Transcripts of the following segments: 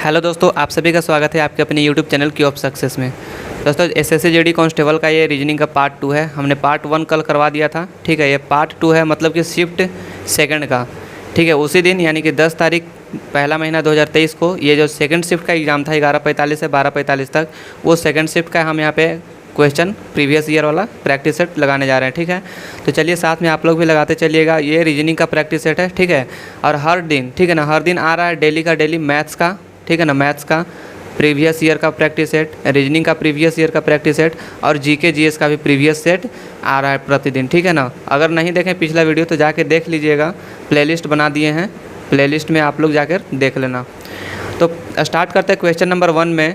Hello दोस्तों, आप सभी का स्वागत है आपके अपने यूट्यूब चैनल की ऑफ सक्सेस में। दोस्तों एसएससी जीडी कांस्टेबल का ये रीजनिंग का पार्ट 2 है। हमने पार्ट 1 कल करवा दिया था, ठीक है। ये पार्ट 2 है, मतलब कि शिफ्ट सेकंड का, ठीक है। उसी दिन यानी कि 10 तारीख पहला महीना 2023 को ये जो सेकंड शिफ्ट का एग्ज़ाम था 11:45 से 12:45 तक, वो सेकंड शिफ्ट का हम यहाँ पे क्वेश्चन प्रीवियस ईयर वाला प्रैक्टिस सेट लगाने जा रहे हैं, ठीक है। तो चलिए साथ में आप लोग भी लगाते चलिएगा। ये रीजनिंग का प्रैक्टिस सेट है, ठीक है। और हर दिन, ठीक है ना, हर दिन आ रहा है डेली का डेली मैथ्स का, ठीक है ना, मैथ्स का प्रीवियस ईयर का प्रैक्टिस सेट, रीजनिंग का प्रीवियस ईयर का प्रैक्टिस सेट और जीके जीएस का भी प्रीवियस सेट आ रहा है प्रतिदिन, ठीक है ना। अगर नहीं देखें पिछला वीडियो तो जाके देख लीजिएगा, प्लेलिस्ट बना दिए हैं, प्लेलिस्ट में आप लोग जाकर देख लेना। तो स्टार्ट करते हैं क्वेश्चन नंबर 1 में।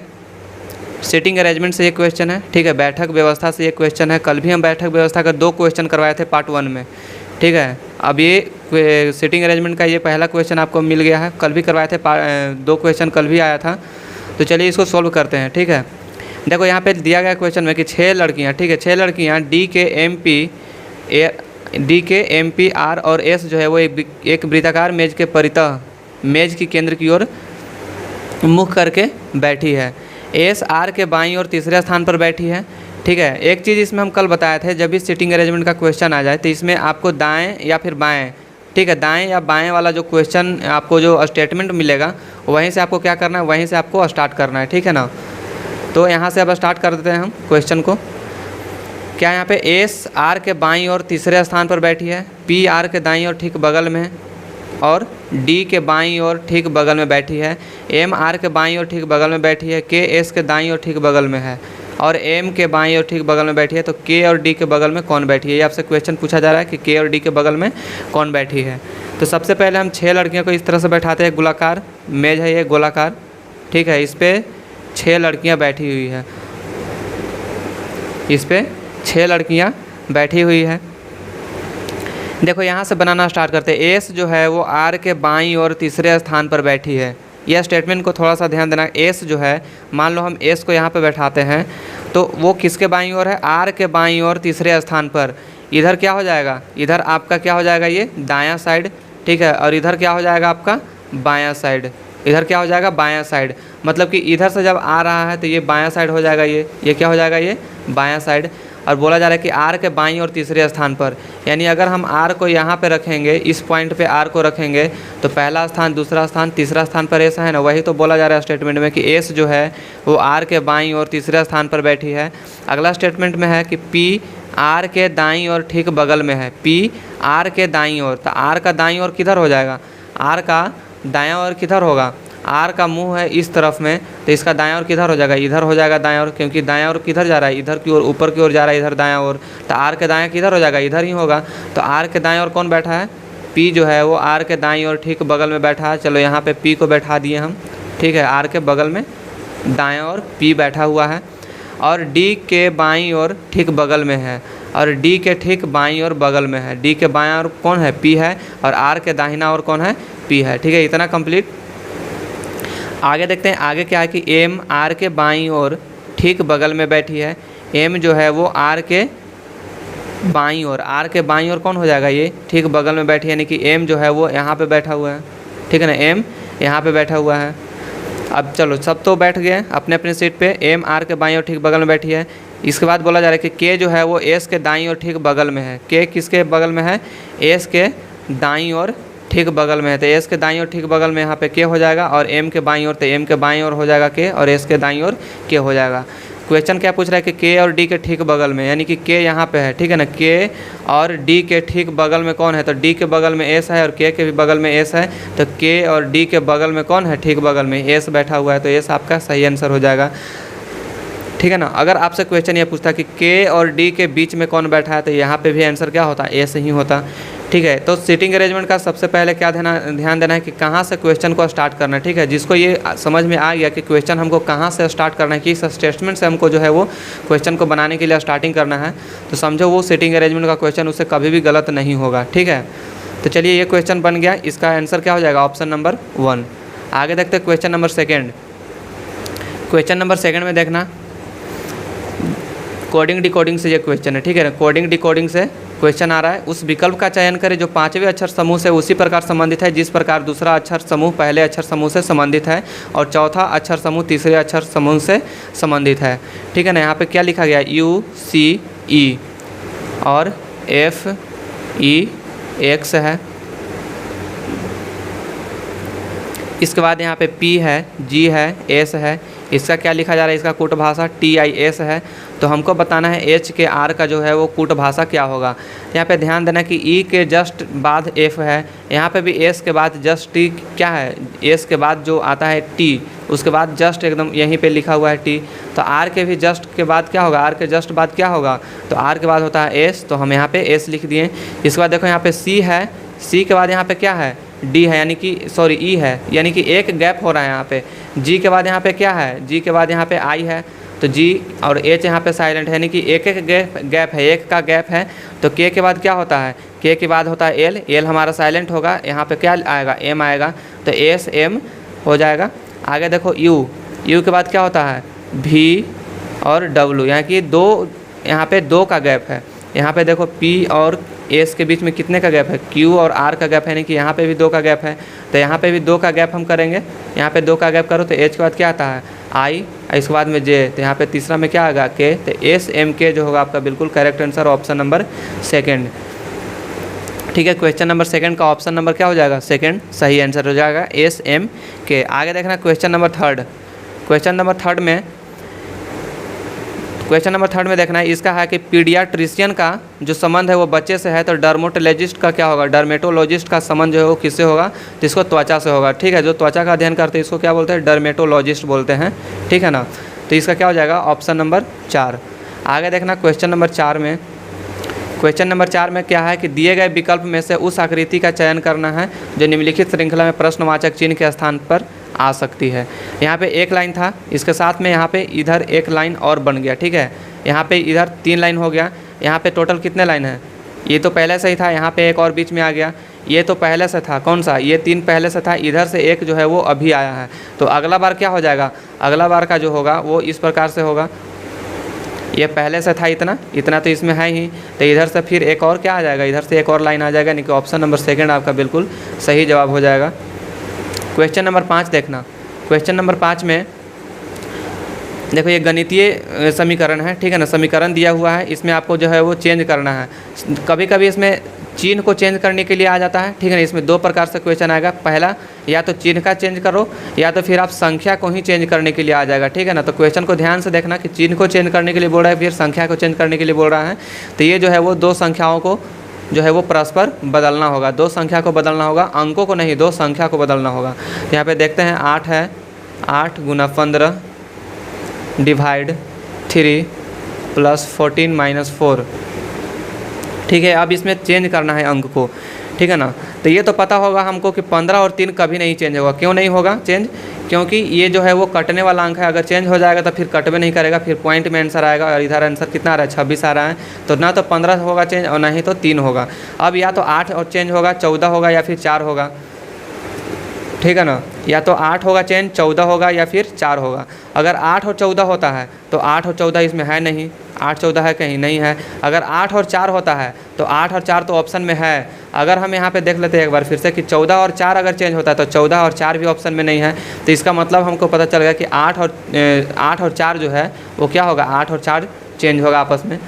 सीटिंग अरेंजमेंट से ये क्वेश्चन है, ठीक है। बैठक व्यवस्था से ये क्वेश्चन है। कल भी हम बैठक व्यवस्था का 2 क्वेश्चन करवाए थे पार्ट 1 में, ठीक है। अब ये सीटिंग अरेंजमेंट का ये पहला क्वेश्चन आपको मिल गया है। कल भी करवाए थे 2 क्वेश्चन कल भी आया था। तो चलिए इसको सॉल्व करते हैं, ठीक है। देखो यहाँ पे दिया गया क्वेश्चन में कि 6 लड़कियाँ, ठीक है, 6 लड़कियाँ डी के एम पी आर और एस जो है वो एक वृत्ताकार मेज के परितः मेज की केंद्र की ओर मुख करके बैठी है। एस आर के बाईं और तीसरे स्थान पर बैठी है, ठीक है। एक चीज़ इसमें हम कल बताए थे, जब भी सीटिंग अरेंजमेंट का क्वेश्चन आ जाए तो इसमें आपको दाएं या फिर बाएं, ठीक है, दाएं या बाएं वाला जो क्वेश्चन आपको जो स्टेटमेंट मिलेगा वहीं से आपको क्या करना है, वहीं से आपको स्टार्ट करना है, ठीक है ना। तो यहाँ से अब स्टार्ट कर देते हैं हम क्वेश्चन को। क्या यहाँ पे एस आर के बाईं और तीसरे स्थान पर बैठी है, पी आर के दाईं और ठीक बगल में और डी के बाईं और ठीक बगल में बैठी है, एम आर के बाईं और ठीक बगल में बैठी है, के एस के दाईं और ठीक बगल में है और एम के बाईं और ठीक बगल में बैठी है। तो के और डी के बगल में कौन बैठी है, ये आपसे क्वेश्चन पूछा जा रहा है कि के और डी के बगल में कौन बैठी है। तो सबसे पहले हम 6 लड़कियों को इस तरह से बैठाते हैं। गोलाकार मेज है ये, गोलाकार, ठीक है। इस पर 6 लड़कियाँ बैठी हुई है, इस पर 6 लड़कियाँ बैठी हुई है। देखो यहाँ से बनाना स्टार्ट करते हैं। एस जो है वो आर के बाईं और तीसरे स्थान पर बैठी है। यह स्टेटमेंट को थोड़ा सा ध्यान देना। एस जो है, मान लो हम एस को यहाँ पे बैठाते हैं तो वो किसके बाईं ओर है, आर के बाईं ओर तीसरे स्थान पर। इधर क्या हो जाएगा, इधर आपका क्या हो जाएगा, ये दायां साइड, ठीक है। और इधर क्या हो जाएगा आपका बायां साइड, इधर क्या हो जाएगा बायां साइड। मतलब कि इधर से जब आ रहा है तो ये बायां साइड हो जाएगा, ये क्या हो जाएगा, ये बायां साइड। और बोला जा रहा है कि आर के बाईं और तीसरे स्थान पर, यानी अगर हम आर को यहाँ पे रखेंगे, इस पॉइंट पे आर को रखेंगे तो पहला स्थान, दूसरा स्थान, तीसरा स्थान पर ऐसा है ना। वही तो बोला जा रहा है स्टेटमेंट में कि एस जो है वो आर के बाईं और तीसरे स्थान पर बैठी है। अगला स्टेटमेंट में है कि पी आर के दाईं और ठीक बगल में है, पी आर के दाईं ओर। तो आर का दाईं ओर किधर हो जाएगा, आर का दायां ओर किधर होगा, आर का मुंह है इस तरफ में, तो इसका दायां ओर किधर हो जाएगा, इधर हो जाएगा दायां ओर, क्योंकि दायां ओर किधर जा रहा है, इधर की ओर, ऊपर की ओर जा रहा है, इधर दायां ओर। तो आर के दायां किधर हो जाएगा, इधर ही होगा। तो आर के दाएं ओर कौन बैठा है, पी जो है वो आर के दाईं ओर ठीक बगल में बैठा है। चलो यहाँ पे पी को बैठा दिए हम, ठीक है। आर के बगल में दाएँ ओर पी बैठा हुआ है और डी के बाईं ओर ठीक बगल में है और डी के ठीक बाईं ओर बगल में है। डी के बायां ओर कौन है, पी है, और आर के दाहिना ओर कौन है, पी है, ठीक है। इतना कंप्लीट। आगे देखते हैं आगे क्या है कि एम आर के बाईं ओर ठीक बगल में बैठी है। एम जो है वो आर के बाईं ओर, आर के बाईं ओर कौन हो जाएगा, ये ठीक बगल में बैठी है, यानी कि एम जो है वो यहाँ पे बैठा हुआ है, ठीक है ना। एम यहाँ पे बैठा हुआ है। अब चलो सब तो बैठ गए अपने अपने सीट पे। एम आर के बाईं ओर ठीक बगल में बैठी है। इसके बाद बोला जा रहा है कि के जो है वो एस के दाईं ओर ठीक बगल में है। के किसके बगल में है, एस के दाईं ओर ठीक बगल में है। तो एस के दाईं ओर ठीक बगल में यहाँ पे के हो जाएगा और एम के बाईं ओर, तो एम के बाईं ओर हो जाएगा के और एस के दाईं ओर के हो जाएगा। क्वेश्चन क्या पूछ रहा है कि के और डी के ठीक बगल में, यानी कि के यहाँ पे है, ठीक है ना। के और डी के ठीक बगल में कौन है, तो डी के बगल में एस है और के भी बगल में एस है। तो के और डी के बगल में कौन है, ठीक बगल में एस बैठा हुआ है। तो एस आपका सही आंसर हो जाएगा, ठीक है ना। अगर आपसे क्वेश्चन ये पूछता कि के और डी के बीच में कौन बैठा है तो यहाँ पे भी आंसर क्या होता, एस ही होता, ठीक है। तो सीटिंग अरेंजमेंट का सबसे पहले क्या ध्यान देना है कि कहाँ से क्वेश्चन को स्टार्ट करना है, ठीक है। जिसको ये समझ में आ गया कि क्वेश्चन हमको कहाँ से स्टार्ट करना है, किस स्टेटमेंट से हमको जो है वो क्वेश्चन को बनाने के लिए स्टार्टिंग करना है, तो समझो वो सीटिंग अरेंजमेंट का क्वेश्चन उससे कभी भी गलत नहीं होगा, ठीक है। तो चलिए ये क्वेश्चन बन गया, इसका आंसर क्या हो जाएगा, ऑप्शन नंबर 1। आगे देखते हैं क्वेश्चन नंबर 2। क्वेश्चन नंबर 2 में देखना कोडिंग डिकोडिंग से ये क्वेश्चन है, ठीक है ना। कोडिंग डिकोडिंग से क्वेश्चन आ रहा है, उस विकल्प का चयन करें जो पांचवें अक्षर समूह से उसी प्रकार संबंधित है जिस प्रकार दूसरा अक्षर समूह पहले अक्षर समूह से संबंधित है और चौथा अक्षर समूह तीसरे अक्षर समूह से संबंधित है। ठीक है ना, यहाँ पे क्या लिखा गया, यू सी ई और एफ ई एक्स है, इसके बाद यहाँ पे पी है, जी है, एस है, इसका क्या लिखा जा रहा है, इसका कूट भाषा टी आई एस है। तो हमको बताना है एच के आर का जो है वो कूट भाषा क्या होगा। यहाँ पे ध्यान देना कि ई के जस्ट बाद एफ है, यहाँ पे भी एस के बाद जस्ट टी क्या है, एस के बाद जो आता है टी, उसके बाद जस्ट एकदम यहीं पे लिखा हुआ है टी। तो आर के भी जस्ट के बाद क्या होगा, आर के जस्ट बाद क्या होगा, तो आर के बाद होता है एस, तो हम यहाँ पे एस लिख दिए। इसके बाद देखो यहाँ पे सी है, सी के बाद यहाँ पे क्या है, डी है, यानी कि सॉरी ई है, यानी कि एक गैप हो रहा है यहाँ पे। जी के बाद यहाँ पे क्या है, जी के बाद यहाँ पे आई है, तो जी और एच यहाँ पे साइलेंट है, यानी कि एक एक गैप है, एक का गैप है। तो के के बाद क्या होता है, के के बाद होता है एल, एल हमारा साइलेंट होगा, यहाँ पे क्या आएगा, एम आएगा, तो एस एम हो जाएगा। आगे देखो यू, यू के बाद क्या होता है, भी और डब्लू, यानी कि दो, यहाँ पे दो का गैप है। यहाँ पे देखो पी और एस के बीच में कितने का गैप है, क्यू और आर का गैप है, यानी कि यहाँ पे भी दो का गैप है। तो यहाँ पे भी दो का गैप हम करेंगे, यहाँ पे दो का गैप करो तो एच के बाद क्या आता है, आई, इसके बाद में जे, तो यहाँ पे तीसरा में क्या आएगा, के। तो एस एम के जो होगा आपका बिल्कुल correct answer option number second. ठीक है, क्वेश्चन नंबर सेकंड का ऑप्शन नंबर क्या हो जाएगा, सेकंड सही आंसर हो जाएगा, एस एम के। आगे देखना question number third, question number third में देखना है, इसका है कि पीडियाट्रिशियन का जो संबंध है वो बच्चे से है, तो डर्मेटोलॉजिस्ट का क्या होगा, डर्मेटोलॉजिस्ट का संबंध जो है वो किससे होगा, जिसको त्वचा से होगा। ठीक है, जो त्वचा का अध्ययन करते हैं इसको क्या बोलते हैं, डर्मेटोलॉजिस्ट बोलते हैं। ठीक है ना, तो इसका क्या हो जाएगा, ऑप्शन नंबर 4। आगे देखना क्वेश्चन नंबर 4 में, क्वेश्चन नंबर 4 में क्या है कि दिए गए विकल्प में से उस आकृति का चयन करना है जो निम्नलिखित श्रृंखला में प्रश्नवाचक चिन्ह के स्थान पर आ सकती है। यहाँ पे एक लाइन था, इसके साथ में यहाँ पे इधर एक लाइन और बन गया। ठीक है, यहाँ पे इधर 3 लाइन हो गया, यहाँ पे टोटल कितने लाइन है, ये तो पहले से ही था, यहाँ पे एक और बीच में आ गया, ये तो पहले से था, कौन सा, ये 3 पहले से था, इधर से एक जो है वो अभी आया है। तो अगला बार क्या हो जाएगा, अगला बार का जो होगा वो इस प्रकार से होगा, ये पहले से था इतना, इतना तो इसमें है ही, तो इधर से फिर एक और क्या आ जाएगा, इधर से एक और लाइन आ जाएगा, यानी कि ऑप्शन नंबर सेकंड आपका बिल्कुल सही जवाब हो जाएगा। क्वेश्चन नंबर 5 देखना, क्वेश्चन नंबर 5 में देखो ये गणितीय समीकरण है। ठीक है ना, समीकरण दिया हुआ है, इसमें आपको जो है वो चेंज करना है। कभी कभी इसमें चिन्ह को चेंज करने के लिए आ जाता है। ठीक है ना, इसमें 2 प्रकार से क्वेश्चन आएगा, पहला या तो चिन्ह का चेंज करो या तो फिर आप संख्या को ही चेंज करने के लिए आ जाएगा। ठीक है ना, तो क्वेश्चन को ध्यान से देखना कि चिन्ह को चेंज करने के लिए बोल रहा है, फिर संख्या को चेंज करने के लिए बोल रहा है। तो ये जो है वो 2 संख्याओं को जो है वो परस्पर बदलना होगा, 2 संख्या को बदलना होगा, अंकों को नहीं, 2 संख्या को बदलना होगा। यहाँ पे देखते हैं 8 है, 8 गुना 15 डिवाइड 3 प्लस 14 माइनस 4। ठीक है, अब इसमें चेंज करना है अंक को। ठीक है ना, तो ये तो पता होगा हमको कि 15 और 3 कभी नहीं चेंज होगा। क्यों नहीं होगा चेंज, क्योंकि ये जो है वो कटने वाला अंक है, अगर चेंज हो जाएगा तो फिर कटवे नहीं करेगा, फिर पॉइंट में आंसर आएगा, और इधर आंसर कितना आ रहा है, 26 आ रहा है। तो ना तो 15 होगा चेंज और ना ही तो 3 होगा। अब या तो 8 और चेंज होगा, 14 होगा या फिर 4 होगा। ठीक है ना, या तो 8 होगा चेंज, 14 होगा या फिर 4 होगा। अगर 8 और 14 होता है तो 8 और 14 इसमें है नहीं, 8 14 है कहीं नहीं है। अगर 8 और 4 होता है तो 8 और 4 तो ऑप्शन में है। अगर हम यहाँ पे देख लेते हैं एक बार फिर से कि 14 और 4 अगर चेंज होता है तो 14 और 4 भी ऑप्शन में नहीं है। तो इसका मतलब हमको पता चल गया कि 8 और 4 जो है वो क्या होगा, 8 और 4 चेंज होगा आपस में।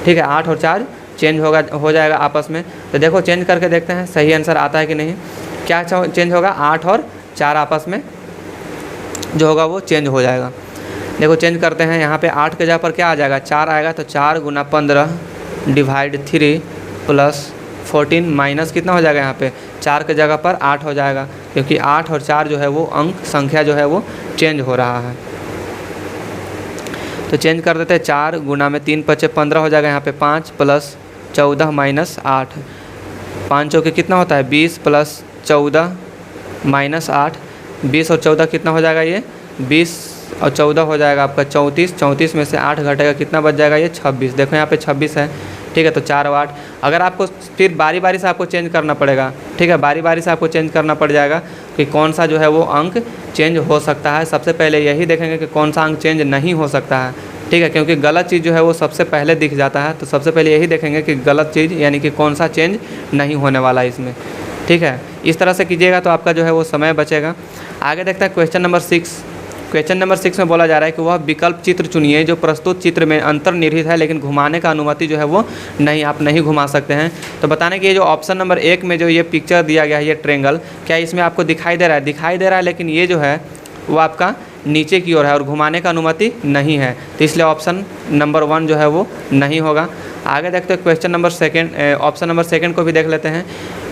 ठीक है, 8 और 4 चेंज हो जाएगा आपस में। तो देखो चेंज करके देखते हैं सही आंसर आता है कि नहीं। क्या चेंज होगा, 8 और 4 आपस में जो होगा वो चेंज हो जाएगा। देखो चेंज करते हैं, यहाँ पे 8 के जगह पर क्या आ जाएगा, 4 आएगा, तो 4 गुना 15 डिवाइड 3 प्लस 14 माइनस कितना हो जाएगा, यहाँ पे 4 के जगह पर 8 हो जाएगा, क्योंकि 8 और 4 जो है वो अंक संख्या जो है वो चेंज हो रहा है। तो चेंज कर देते हैं, 4 गुना में 3 5 15 हो जाएगा, यहाँ पे 5 प्लस 14 माइनस 8, 5 चौके कितना होता है 20 प्लस 14 माइनस 8, 20 और 14 कितना हो जाएगा, ये 20 और 14 हो जाएगा आपका 34, 34 में से 8 घटेगा कितना बच जाएगा, ये 26। देखो यहाँ पे 26 है। ठीक है, तो 4 और 8 अगर आपको फिर बारी बारी से आपको चेंज करना पड़ेगा। ठीक है, बारी बारी से आपको चेंज करना पड़ जाएगा कि कौन सा जो है वो अंक चेंज हो सकता है। सबसे पहले यही देखेंगे कि कौन सा अंक चेंज नहीं हो सकता है। ठीक है, क्योंकि गलत चीज़ जो है वो सबसे पहले दिख जाता है, तो सबसे पहले यही देखेंगे कि गलत चीज़ यानी कि कौन सा चेंज नहीं होने वाला है इसमें। ठीक है, इस तरह से कीजिएगा तो आपका जो है वो समय बचेगा। आगे देखते हैं क्वेश्चन नंबर 6। क्वेश्चन नंबर 6 में बोला जा रहा है कि वह विकल्प चित्र चुनिए जो प्रस्तुत चित्र में अंतर्निहित है लेकिन घुमाने का अनुमति जो है वो नहीं, आप नहीं घुमा सकते हैं। तो बताने कि ये जो ऑप्शन नंबर 1 में जो ये पिक्चर दिया गया है, ये ट्रेंगल, क्या इसमें आपको दिखाई दे रहा है? दिखाई दे रहा है, लेकिन ये जो है वो आपका नीचे की ओर है और घुमाने का अनुमति नहीं है, तो इसलिए ऑप्शन नंबर 1 जो है वो नहीं होगा। आगे देखते हैं क्वेश्चन नंबर 2, ऑप्शन नंबर 2 को भी देख लेते हैं।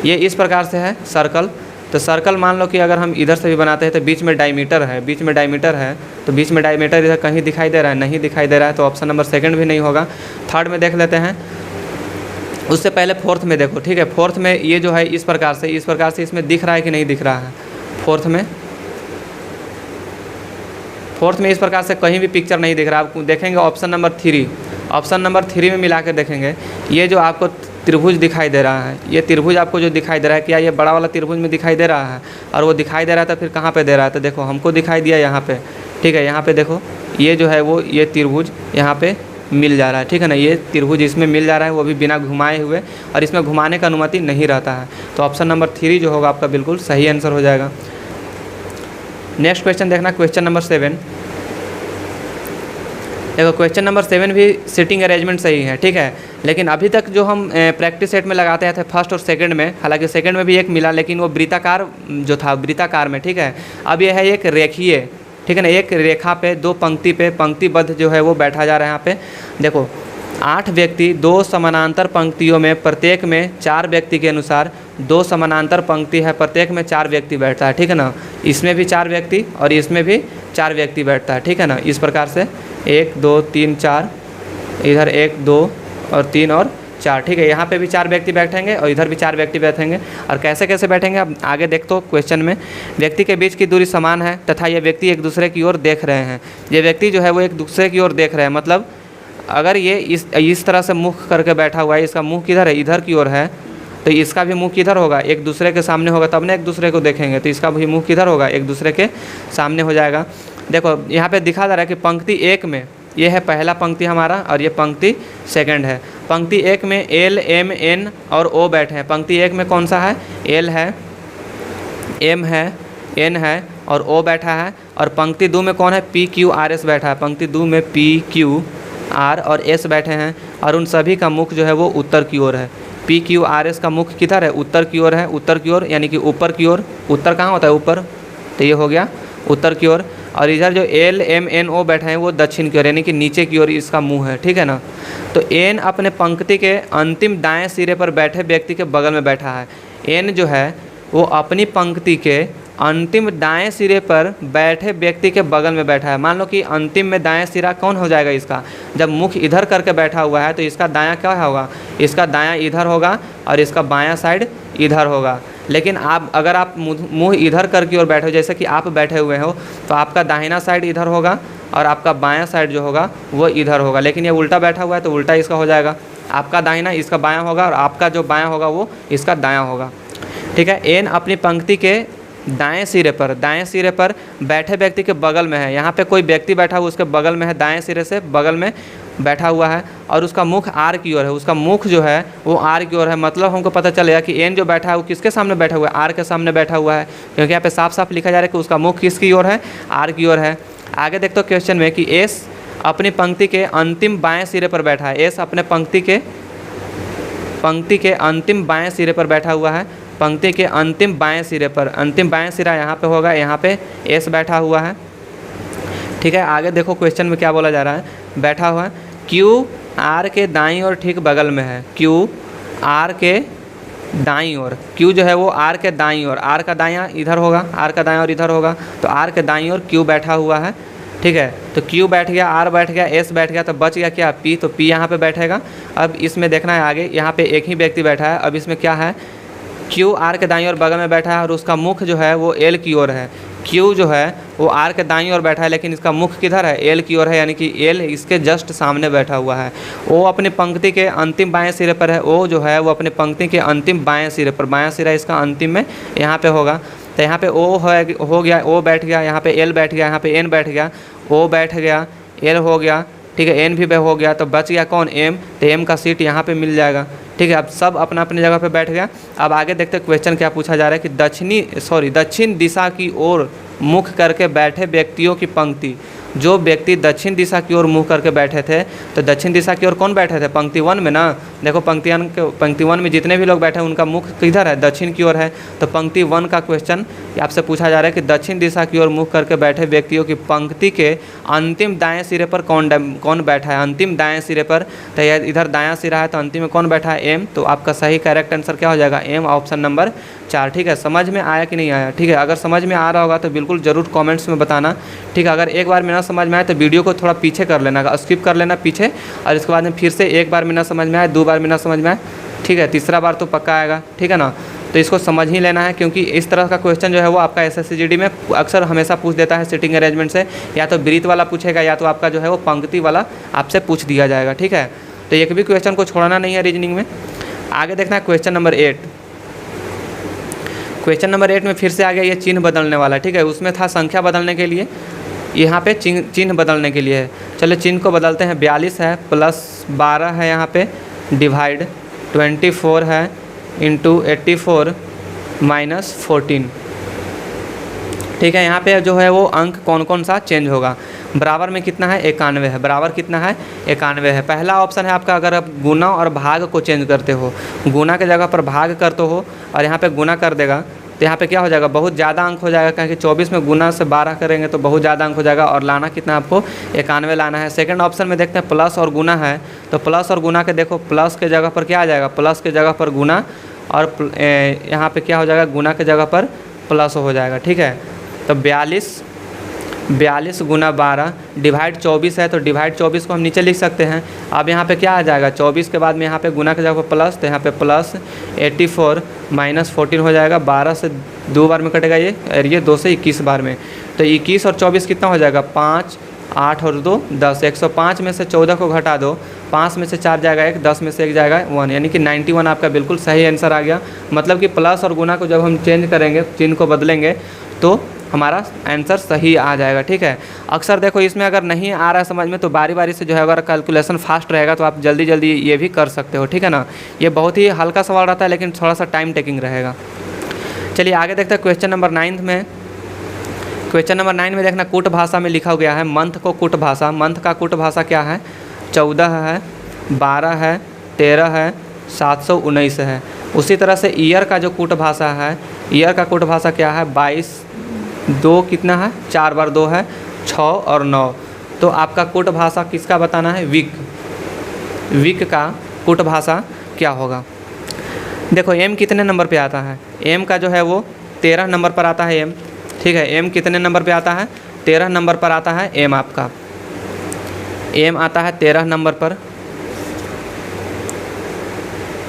ये इस प्रकार से है सर्कल, तो सर्कल मान लो कि अगर हम इधर से भी बनाते हैं तो बीच में डायमीटर है, बीच में डायमीटर है, तो बीच में डायमीटर इधर कहीं दिखाई दे रहा है? नहीं दिखाई दे रहा है, तो ऑप्शन नंबर 2 भी नहीं होगा। थर्ड में देख लेते हैं, उससे पहले फोर्थ में देखो। ठीक है, फोर्थ में ये जो है इस प्रकार से इसमें दिख रहा है कि नहीं दिख रहा है? फोर्थ में इस प्रकार से कहीं भी पिक्चर नहीं दिख रहा। आप देखेंगे ऑप्शन नंबर 3, ऑप्शन नंबर 3 में मिला के देखेंगे, ये जो आपको त्रिभुज दिखाई दे रहा है, ये त्रिभुज आपको जो दिखाई दे रहा है, क्या ये बड़ा वाला त्रिभुज में दिखाई दे रहा है? और वो दिखाई दे रहा था, फिर कहाँ पे दे रहा है? तो देखो हमको दिखाई दिया यहाँ पे। ठीक है, यहाँ पे देखो ये जो है वो ये त्रिभुज यहाँ पे मिल जा रहा है। ठीक है ना, ये त्रिभुज इसमें मिल जा रहा है, वो भी बिना घुमाए हुए, और इसमें घुमाने का अनुमति नहीं रहता है। तो ऑप्शन नंबर 3 जो होगा आपका बिल्कुल सही आंसर हो जाएगा। नेक्स्ट क्वेश्चन देखना, क्वेश्चन नंबर 7। देखो क्वेश्चन नंबर 7 भी सीटिंग अरेंजमेंट सही है। ठीक है, लेकिन अभी तक जो हम प्रैक्टिस सेट में लगाते थे फर्स्ट और सेकंड में, हालांकि सेकंड में भी एक मिला, लेकिन वो वृत्ताकार जो था, वृत्ताकार में। ठीक है, अब ये है एक रेखीय। ठीक है ना, एक रेखा पे 2 पंक्ति पे पंक्तिबद्ध जो है वो बैठा जा रहा है। यहाँ पे देखो 8 व्यक्ति 2 समानांतर पंक्तियों में, प्रत्येक में 4 व्यक्ति के अनुसार 2 समानांतर पंक्ति है, प्रत्येक में 4 व्यक्ति बैठता है। ठीक है ना, इसमें भी 4 व्यक्ति और इसमें भी 4 व्यक्ति बैठता है। ठीक है ना, इस प्रकार से 1 2 3 4, इधर 1 2 और 3 और 4। ठीक है, यहाँ पे भी 4 व्यक्ति बैठेंगे और इधर भी 4 व्यक्ति बैठेंगे। और कैसे कैसे बैठेंगे अब आगे देख तो क्वेश्चन में, व्यक्ति के बीच की दूरी समान है तथा ये व्यक्ति एक दूसरे की ओर देख रहे हैं। ये व्यक्ति जो है वो एक दूसरे की ओर देख रहे हैं, मतलब अगर ये इस तरह से मुख करके बैठा हुआ है, इसका मुँह किधर है? इधर की ओर है, तो इसका भी मुँह किधर होगा? एक दूसरे के सामने होगा, तब ना एक दूसरे को देखेंगे, तो इसका भी मुँह किधर होगा? एक दूसरे के सामने हो जाएगा। देखो यहाँ पे दिखा जा रहा है कि पंक्ति 1 में ये है पहला पंक्ति हमारा और ये पंक्ति सेकंड है। पंक्ति 1 में L M N और O बैठे हैं। पंक्ति 1 में कौन सा है? L है, M है, N है और O बैठा है। और पंक्ति 2 में कौन है? P Q R S बैठा है। पंक्ति 2 में P Q R और S बैठे हैं और उन सभी का मुख जो है वो उत्तर की ओर है। P Q R S का मुख किधर है? उत्तर की ओर है। उत्तर की ओर यानी कि ऊपर की ओर। उत्तर कहाँ होता है? ऊपर, तो ये हो गया उत्तर की ओर। और इधर जो L M N O बैठे हैं वो दक्षिण की ओर यानी कि नीचे की ओर इसका मुंह है। ठीक है ना, तो N अपने पंक्ति के अंतिम दाएं सिरे पर बैठे व्यक्ति के बगल में बैठा है। N जो है वो अपनी पंक्ति के अंतिम दाएं सिरे पर बैठे व्यक्ति के बगल में बैठा है। मान लो कि अंतिम में दाएं सिरा कौन हो जाएगा इसका? जब मुख इधर करके बैठा हुआ है तो इसका दायां क्या होगा? इसका दायां इधर होगा और इसका बायां साइड इधर होगा। लेकिन आप अगर आप मुंह इधर करके और बैठे हो, जैसे कि आप बैठे हुए हो, तो आपका दाहिना साइड इधर होगा और आपका बायां साइड जो होगा वो इधर होगा। लेकिन ये उल्टा बैठा हुआ है तो उल्टा इसका हो जाएगा, आपका दाहिना इसका बायां होगा और आपका जो बायां होगा वो इसका दायां होगा। ठीक है, एन अपनी पंक्ति के दाएं सिरे पर बैठे व्यक्ति के बगल में है। यहाँ पे कोई व्यक्ति बैठा हुआ उसके बगल में है, दाएं सिरे से बगल में बैठा हुआ है और उसका मुख आर की ओर है। उसका मुख जो है वो आर की ओर है, मतलब हमको पता चलेगा कि एन जो बैठा है वो किसके सामने बैठा हुआ है? आर के सामने बैठा हुआ है, क्योंकि यहाँ पे साफ साफ लिखा जा रहा है कि उसका मुख किसकी ओर है? आर की ओर है। आगे देखते हो क्वेश्चन में कि एस अपनी पंक्ति के अंतिम बाएँ सिरे पर बैठा है। एस अपने पंक्ति के अंतिम बाएँ सिरे पर बैठा हुआ है। पंक्ति के अंतिम बाएं सिरे पर, अंतिम बाएं सिरा यहाँ पे होगा, यहाँ पे एस बैठा हुआ है। ठीक है, आगे देखो क्वेश्चन में क्या बोला जा रहा है? बैठा हुआ है क्यू आर के दाईं ओर ठीक बगल में है। क्यू आर के दाईं ओर, क्यू जो है वो आर के दाईं ओर, आर का दायां इधर होगा, आर का दायां और इधर होगा, तो आर के दाईं ओर क्यू बैठा हुआ है। ठीक है, तो क्यू बैठ गया, आर बैठ गया, एस बैठ गया, तो बच गया क्या? पी, तो पी यहाँ पे बैठेगा। अब इसमें देखना है आगे, यहाँ पे एक ही व्यक्ति बैठा है। अब इसमें क्या है? क्यू आर के दाईं ओर बगल में बैठा है और उसका मुख जो है वो एल की ओर है। क्यू जो है वो आर के दाईं ओर बैठा है लेकिन इसका मुख किधर है? एल की ओर है, यानी कि एल इसके जस्ट सामने बैठा हुआ है। ओ अपनी पंक्ति के अंतिम बाएं सिरे पर है। ओ जो है वो अपनी पंक्ति के अंतिम बाएं सिरे पर, बायां सिरा इसका अंतिम में यहाँ पे होगा। तो यहाँ पे ओ हो गया, ओ बैठ गया, यहाँ पे एल बैठ गया, यहाँ पे एन बैठ गया, ओ बैठ गया, एल हो गया, ठीक है, एन भी हो गया, तो बच गया कौन, एम, तो एम का सीट यहाँ पे मिल जाएगा। ठीक है, अब सब अपना अपनी जगह पे बैठ गया। अब आगे देखते हैं क्वेश्चन क्या पूछा जा रहा है कि दक्षिण दिशा की ओर मुख करके बैठे व्यक्तियों की पंक्ति। जो व्यक्ति दक्षिण दिशा की ओर मुँह करके बैठे थे, तो दक्षिण दिशा की ओर कौन बैठे थे, पंक्ति 1 में ना। देखो पंक्ति 1 में जितने भी लोग बैठे हैं उनका मुख किधर है, दक्षिण की ओर है। तो पंक्ति 1 का क्वेश्चन आपसे पूछा जा रहा है कि दक्षिण दिशा की ओर मुख करके बैठे व्यक्तियों की पंक्ति के अंतिम दाएं सिरे पर कौन बैठा है, अंतिम दाएं सिरे पर। तो इधर दायां सिरा है, तो अंतिम में कौन बैठा है, एम। तो आपका सही करेक्ट आंसर क्या हो जाएगा, एम, ऑप्शन नंबर 4। ठीक है, समझ में आया कि नहीं आया। ठीक है, अगर समझ में आ रहा होगा तो बिल्कुल ज़रूर कमेंट्स में बताना। ठीक है, अगर एक बार में ना समझ में आए तो वीडियो को थोड़ा पीछे कर लेना, स्किप कर लेना पीछे, और इसके बाद में फिर से एक बार में ना समझ में आए, 2 बार में ना समझ में आए, ठीक है, तीसरा बार तो पक्का आएगा। ठीक है ना, तो इसको समझ ही लेना है, क्योंकि इस तरह का क्वेश्चन जो है वो आपका SSCGD में अक्सर हमेशा पूछ देता है सिटिंग अरेंजमेंट से, या तो ब्रीथ वाला पूछेगा या तो आपका जो है वो पंक्ति वाला आपसे पूछ दिया जाएगा। ठीक है, तो एक भी क्वेश्चन को छोड़ना नहीं है रीजनिंग में। आगे देखना है क्वेश्चन नंबर 8। क्वेश्चन नंबर 8 में फिर से आ गया ये चिन्ह बदलने वाला। ठीक है, उसमें था संख्या बदलने के लिए, यहाँ पे चिन्ह बदलने के लिए है। चलो चिन्ह को बदलते हैं। 42 है प्लस 12 है, यहाँ पे डिवाइड 24 है इंटू 84 माइनस 14। ठीक है, यहाँ पे जो है वो अंक कौन कौन सा चेंज होगा। बराबर में कितना है, 91 है। बराबर कितना है, 91 है। पहला ऑप्शन है आपका, अगर आप गुना और भाग को चेंज करते हो, गुना के जगह पर भाग करते हो और यहाँ पे गुना कर देगा, तो यहाँ पे क्या हो जाएगा, बहुत ज़्यादा अंक हो जाएगा, क्योंकि 24 में गुना से 12 करेंगे तो बहुत ज़्यादा अंक हो जाएगा, और लाना कितना आपको 91 लाना है। सेकंड ऑप्शन में देखते हैं प्लस और गुना है, तो प्लस और गुना के देखो, प्लस के जगह पर क्या आ जाएगा, प्लस के जगह पर गुना, और यहाँ पे क्या हो जाएगा, गुना के जगह पर प्लस हो जाएगा। ठीक है, तो 42 गुना 12 डिवाइड 24 है, तो डिवाइड 24 को हम नीचे लिख सकते हैं। अब यहाँ पे क्या आ जाएगा, 24 के बाद में यहाँ पे गुना के जगह पर प्लस, तो यहाँ पे प्लस 84 माइनस 14 हो जाएगा। 12 से 2 बार में कटेगा ये, और ये 2 से 21 बार में, तो 21 और 24 कितना हो जाएगा, 5, 8 और 2 10। 105 में से 14 को घटा दो, 5 में से 4 जाएगा 1, 10 में से 1 जाएगा 1, यानी कि 91 आपका बिल्कुल सही आंसर आ गया। मतलब कि प्लस और गुना को जब हम चेंज करेंगे, चिन्ह को बदलेंगे, तो हमारा आंसर सही आ जाएगा। ठीक है, अक्सर देखो इसमें अगर नहीं आ रहा है समझ में, तो बारी बारी से जो है, अगर कैलकुलेशन फास्ट रहेगा तो आप जल्दी जल्दी ये भी कर सकते हो। ठीक है ना, ये बहुत ही हल्का सवाल रहता है, लेकिन थोड़ा सा टाइम टेकिंग रहेगा। चलिए आगे देखते हैं क्वेश्चन नंबर 9 में। क्वेश्चन नंबर 9 में देखना, कूट भाषा में लिखा गया है मंथ को कूट भाषा। मंथ का कूट भाषा क्या है, 14 है, 12 है, 13 है, 719 है। उसी तरह से ईयर का जो कूट भाषा है, ईयर का कूट भाषा क्या है, 22, 2 कितना है, 4 बार 2 है, 6 और 9। तो आपका कूट भाषा किसका बताना है, विक का कूट भाषा क्या होगा। देखो एम कितने नंबर पे आता है, एम का जो है वो 13 नंबर पर आता है एम। ठीक है, एम कितने नंबर पे आता है, 13 नंबर पर आता है एम। आपका एम आता है 13 नंबर पर।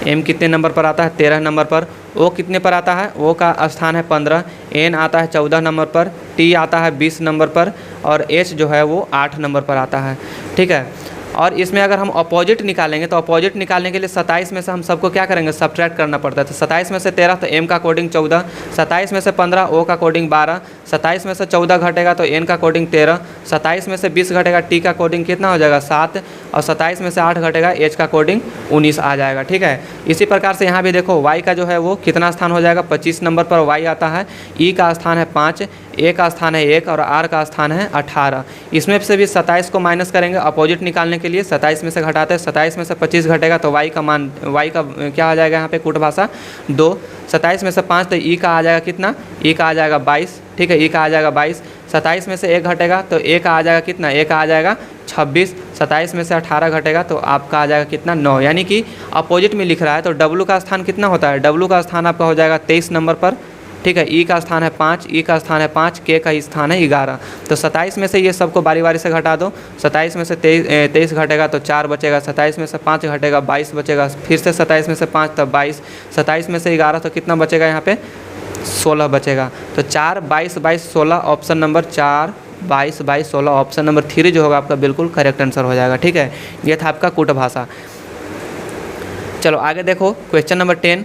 एम कितने नंबर पर आता है, 13 नंबर पर। ओ कितने पर आता है, ओ का स्थान है 15। एन आता है 14 नंबर पर। टी आता है 20 नंबर पर, और एच जो है वो 8 नंबर पर आता है। ठीक है, और इसमें अगर हम अपोजिट निकालेंगे, तो अपोजिट निकालने के लिए 27 में से हम सबको क्या करेंगे, सब्ट्रैक्ट करना पड़ता है। तो 27 में से 13 तो एम का कोडिंग 14, 27 में से 15 ओ का कोडिंग 12, 27 में से 14 घटेगा तो एन का कोडिंग 13, 27 में से 20 घटेगा टी का कोडिंग कितना हो जाएगा 7, और 27 में से 8 घटेगा एच का कोडिंग 19 आ जाएगा। ठीक है, इसी प्रकार से यहाँ भी देखो वाई का जो है वो कितना स्थान हो जाएगा, 25 नंबर पर वाई आता है। ई का स्थान है 5, ए का स्थान है 1, और आर का स्थान है 18। इसमें से भी 27 को माइनस करेंगे अपोजिट निकालने के लिए, 27 में से घटाते हैं, 27 में से 25 घटेगा तो वाई का मान, वाई का क्या आ जाएगा यहाँ पे कूट भाषा 2। 27 में से 5 तो ई का आ जाएगा कितना, ई का आ जाएगा 22। ठीक है, ई का आ जाएगा 22। 27 में से 1 घटेगा तो ए का आ जाएगा कितना, ए का आ जाएगा 26। 27 में से 18 घटेगा तो आपका आ जाएगा कितना, 9। यानी कि अपोजिट में लिख रहा है तो डब्लू का स्थान कितना होता है, डब्लू का स्थान आपका हो जाएगा 23 नंबर पर। ठीक है, ई का स्थान है 5, ई का स्थान है 5, के का स्थान है 11। तो 27 में से ये सबको बारी बारी से घटा दो। 27 में से 23 घटेगा तो 4 बचेगा, 27 में से 5 घटेगा 22 बचेगा, फिर से 27 में से 5 तो 22, 27 में से 11 तो कितना बचेगा यहाँ पे 16 बचेगा। तो 4, 22, 22, 16 ऑप्शन नंबर 4, 22, 22, 16 ऑप्शन नंबर 3 जो होगा आपका बिल्कुल करेक्ट आंसर हो जाएगा। ठीक है, ये था आपका कूट भाषा। चलो आगे देखो क्वेश्चन नंबर 10।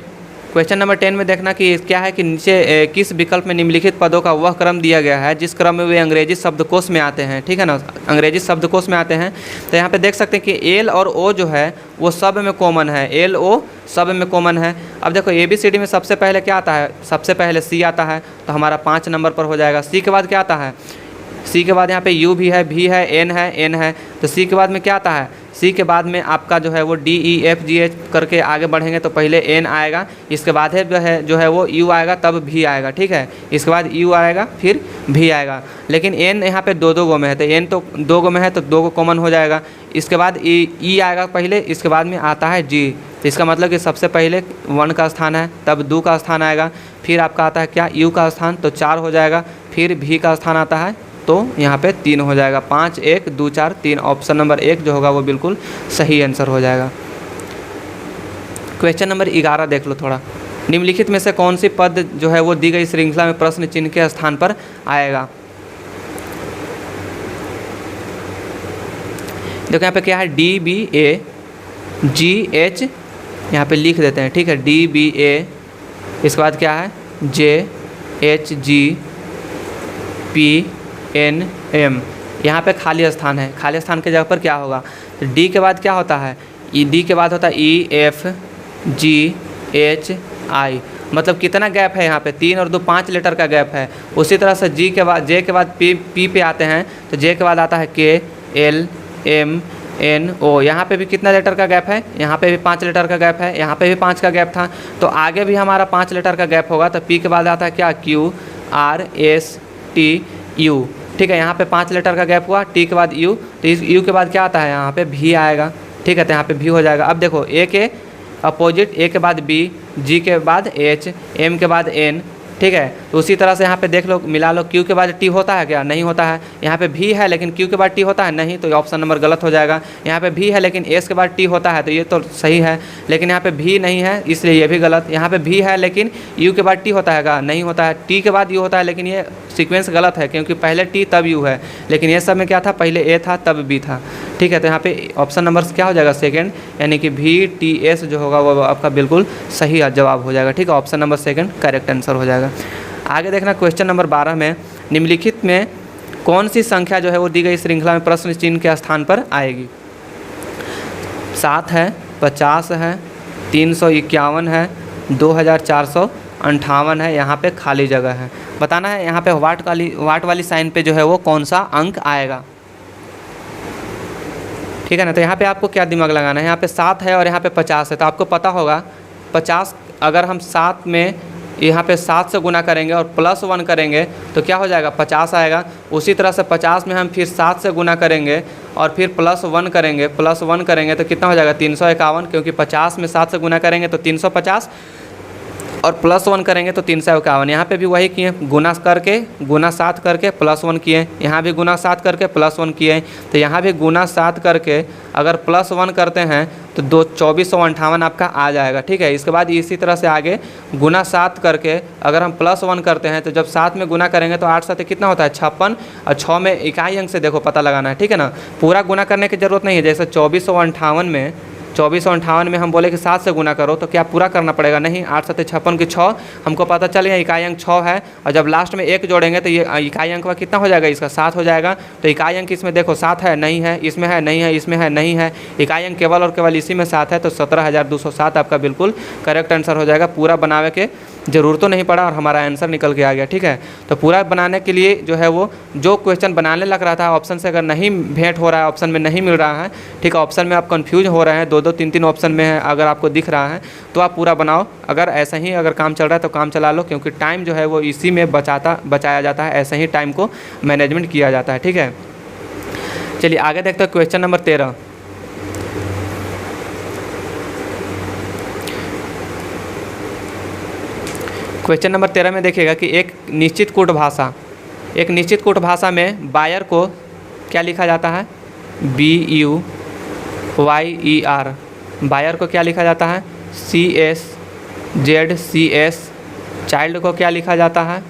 क्वेश्चन नंबर 10 में देखना कि क्या है कि नीचे किस विकल्प में निम्नलिखित पदों का वह क्रम दिया गया है जिस क्रम में वे अंग्रेजी शब्दकोश में आते हैं, ठीक है ना, अंग्रेजी शब्दकोश में आते हैं। तो यहाँ पे देख सकते हैं कि एल और ओ जो है वो सब में कॉमन है, एल ओ सब में कॉमन है। अब देखो ABCD में सबसे पहले क्या आता है, सबसे पहले सी आता है, तो हमारा 5 नंबर पर हो जाएगा। सी के बाद क्या आता है, सी के बाद यहाँ पे यू भी है, भी है, एन है, तो सी के बाद में क्या आता है, सी के बाद में आपका जो है वो DEFGH करके आगे बढ़ेंगे तो पहले एन आएगा, इसके बाद है जो है वो यू आएगा, तब भी आएगा, ठीक है, इसके बाद यू आएगा, फिर भी आएगा। लेकिन एन यहाँ पे दो गो में है, तो एन तो 2 गो में है तो 2 गो कॉमन हो जाएगा। इसके बाद ई आएगा पहले, इसके बाद में आता है जी, तो इसका मतलब कि सबसे पहले 1 का स्थान है, तब 2 का स्थान आएगा, फिर आपका आता है क्या, यू का स्थान, तो 4 हो जाएगा, फिर भी का स्थान आता है तो यहाँ पे 3 हो जाएगा। 5 1 2 4 3, ऑप्शन नंबर 1 जो होगा वो बिल्कुल सही आंसर हो जाएगा। क्वेश्चन नंबर 11 देख लो थोड़ा, निम्नलिखित में से कौन सी पद जो है वो दी गई श्रृंखला में प्रश्न चिन्ह के स्थान पर आएगा। देखो यहाँ पे क्या है, DBAGH यहाँ पे लिख देते हैं, ठीक है, DBA, इसके बाद क्या है JHGPNM, यहाँ पे खाली स्थान है, खाली स्थान के जगह पर क्या होगा, डी के बाद क्या होता है, डी के बाद होता है EFGHI, मतलब कितना गैप है यहाँ पे, 3 और 2 5 लेटर का गैप है। उसी तरह से जे के बाद पी पे आते हैं, तो जे के बाद आता है KLMNO, यहाँ पे भी कितना लेटर का गैप है, यहाँ पे भी 5 लेटर का गैप है, यहाँ पे भी 5 का गैप था, तो आगे भी हमारा 5 लेटर का गैप होगा, तो पी के बाद आता है क्या, QRSTU, ठीक है, यहाँ पे 5 लेटर का गैप हुआ, टी के बाद यू, तो इस यू के बाद क्या आता है, यहाँ पे भी आएगा, ठीक है, तो यहाँ पे भी हो जाएगा। अब देखो ए के अपोजिट, ए के बाद बी, जी के बाद एच, एम के बाद एन, ठीक है, तो उसी तरह से यहाँ पे देख लो, मिला लो, क्यू के बाद टी होता है क्या, नहीं होता है, यहाँ पे भी है लेकिन क्यू के बाद टी होता है नहीं, तो ऑप्शन नंबर गलत हो जाएगा। यहाँ पे भी है लेकिन एस के बाद टी होता है, तो ये तो सही है, लेकिन यहाँ पे भी नहीं है इसलिए ये भी गलत। यहाँ पे भी है लेकिन यू के बाद टी होता है क्या, नहीं होता है, टी के बाद यू होता है, लेकिन ये सीक्वेंस गलत है क्योंकि पहले टी तब यू है, लेकिन ये सब में क्या था, पहले ए था तब बी था, ठीक है, तो यहाँ पे ऑप्शन नंबर क्या हो जाएगा, सेकंड, यानी कि VTS जो होगा वो आपका बिल्कुल सही जवाब हो जाएगा, ठीक है, option number second correct answer हो जाएगा। आगे देखना क्वेश्चन नंबर 12 में, निम्नलिखित में कौन सी संख्या जो है वो दी गई श्रृंखला में प्रश्न चिन्ह के स्थान पर आएगी। 7 है, 50 है, 351 है, 2458 है, यहाँ पे खाली जगह है, बताना है यहाँ पे वाट वाली साइन पे जो है वो कौन सा अंक आएगा, ठीक है ना। तो यहाँ पे आपको क्या दिमाग लगाना है, यहाँ पे 7 है और यहाँ पे 50 है, तो आपको पता होगा 50 अगर हम 7 में यहाँ पे 7 से गुना करेंगे और +1 करेंगे तो क्या हो जाएगा, 50 आएगा। उसी तरह से 50 में हम फिर 7 से गुना करेंगे और फिर +1 करेंगे तो कितना हो जाएगा, 351, क्योंकि 50 में 7 से गुना करेंगे तो 350 और +1 करेंगे तो 351। यहाँ पे भी वही किए, गुना 7 करके +1 किए, यहाँ भी गुना 7 करके +1 किए, तो यहाँ भी गुना 7 करके अगर +1 करते हैं तो 2458 आपका आ जाएगा, ठीक है। इसके बाद इसी तरह से आगे गुना 7 करके अगर हम +1 करते हैं तो जब 7 में गुना करेंगे तो 8 7 कितना होता है, 56, और 6 में इकाई अंक से देखो पता लगाना है, ठीक है ना, पूरा गुना करने की ज़रूरत नहीं है। जैसे 2458 में हम बोले कि 7 से गुना करो तो क्या पूरा करना पड़ेगा, नहीं, 8 7 56 की 6, हमको पता चल गया इकाई अंक 6 है, और जब लास्ट में 1 जोड़ेंगे तो ये इकाई अंक का कितना हो जाएगा, इसका 7 हो जाएगा। तो इकाई अंक इसमें देखो 7 है, नहीं है, इसमें है, नहीं है, इसमें है, नहीं है, इकाई अंक केवल और केवल इसी में 7 है, तो 17207 आपका बिल्कुल करेक्ट आंसर हो जाएगा। पूरा बनावे के ज़रूरत तो नहीं पड़ा और हमारा आंसर निकल के आ गया, ठीक है। तो पूरा बनाने के लिए जो है वो जो क्वेश्चन बनाने लग रहा था ऑप्शन से अगर नहीं भेंट हो रहा है, ऑप्शन में नहीं मिल रहा है, ठीक है, ऑप्शन में आप कंफ्यूज हो रहे हैं, 2 3 ऑप्शन में है, अगर आपको दिख रहा है तो आप पूरा बनाओ। अगर ऐसा ही अगर काम चल रहा है तो काम चला लो, क्योंकि टाइम जो है वो इसी में बचाया जाता है, ऐसे ही टाइम को मैनेजमेंट किया जाता है, ठीक है। चलिए आगे देखते हैं क्वेश्चन नंबर 13। क्वेश्चन नंबर 13 में देखिएगा कि एक निश्चित कूट भाषा में बायर को क्या लिखा जाता है, BUYER, बायर को क्या लिखा जाता है, CSZCS, चाइल्ड को क्या लिखा जाता है,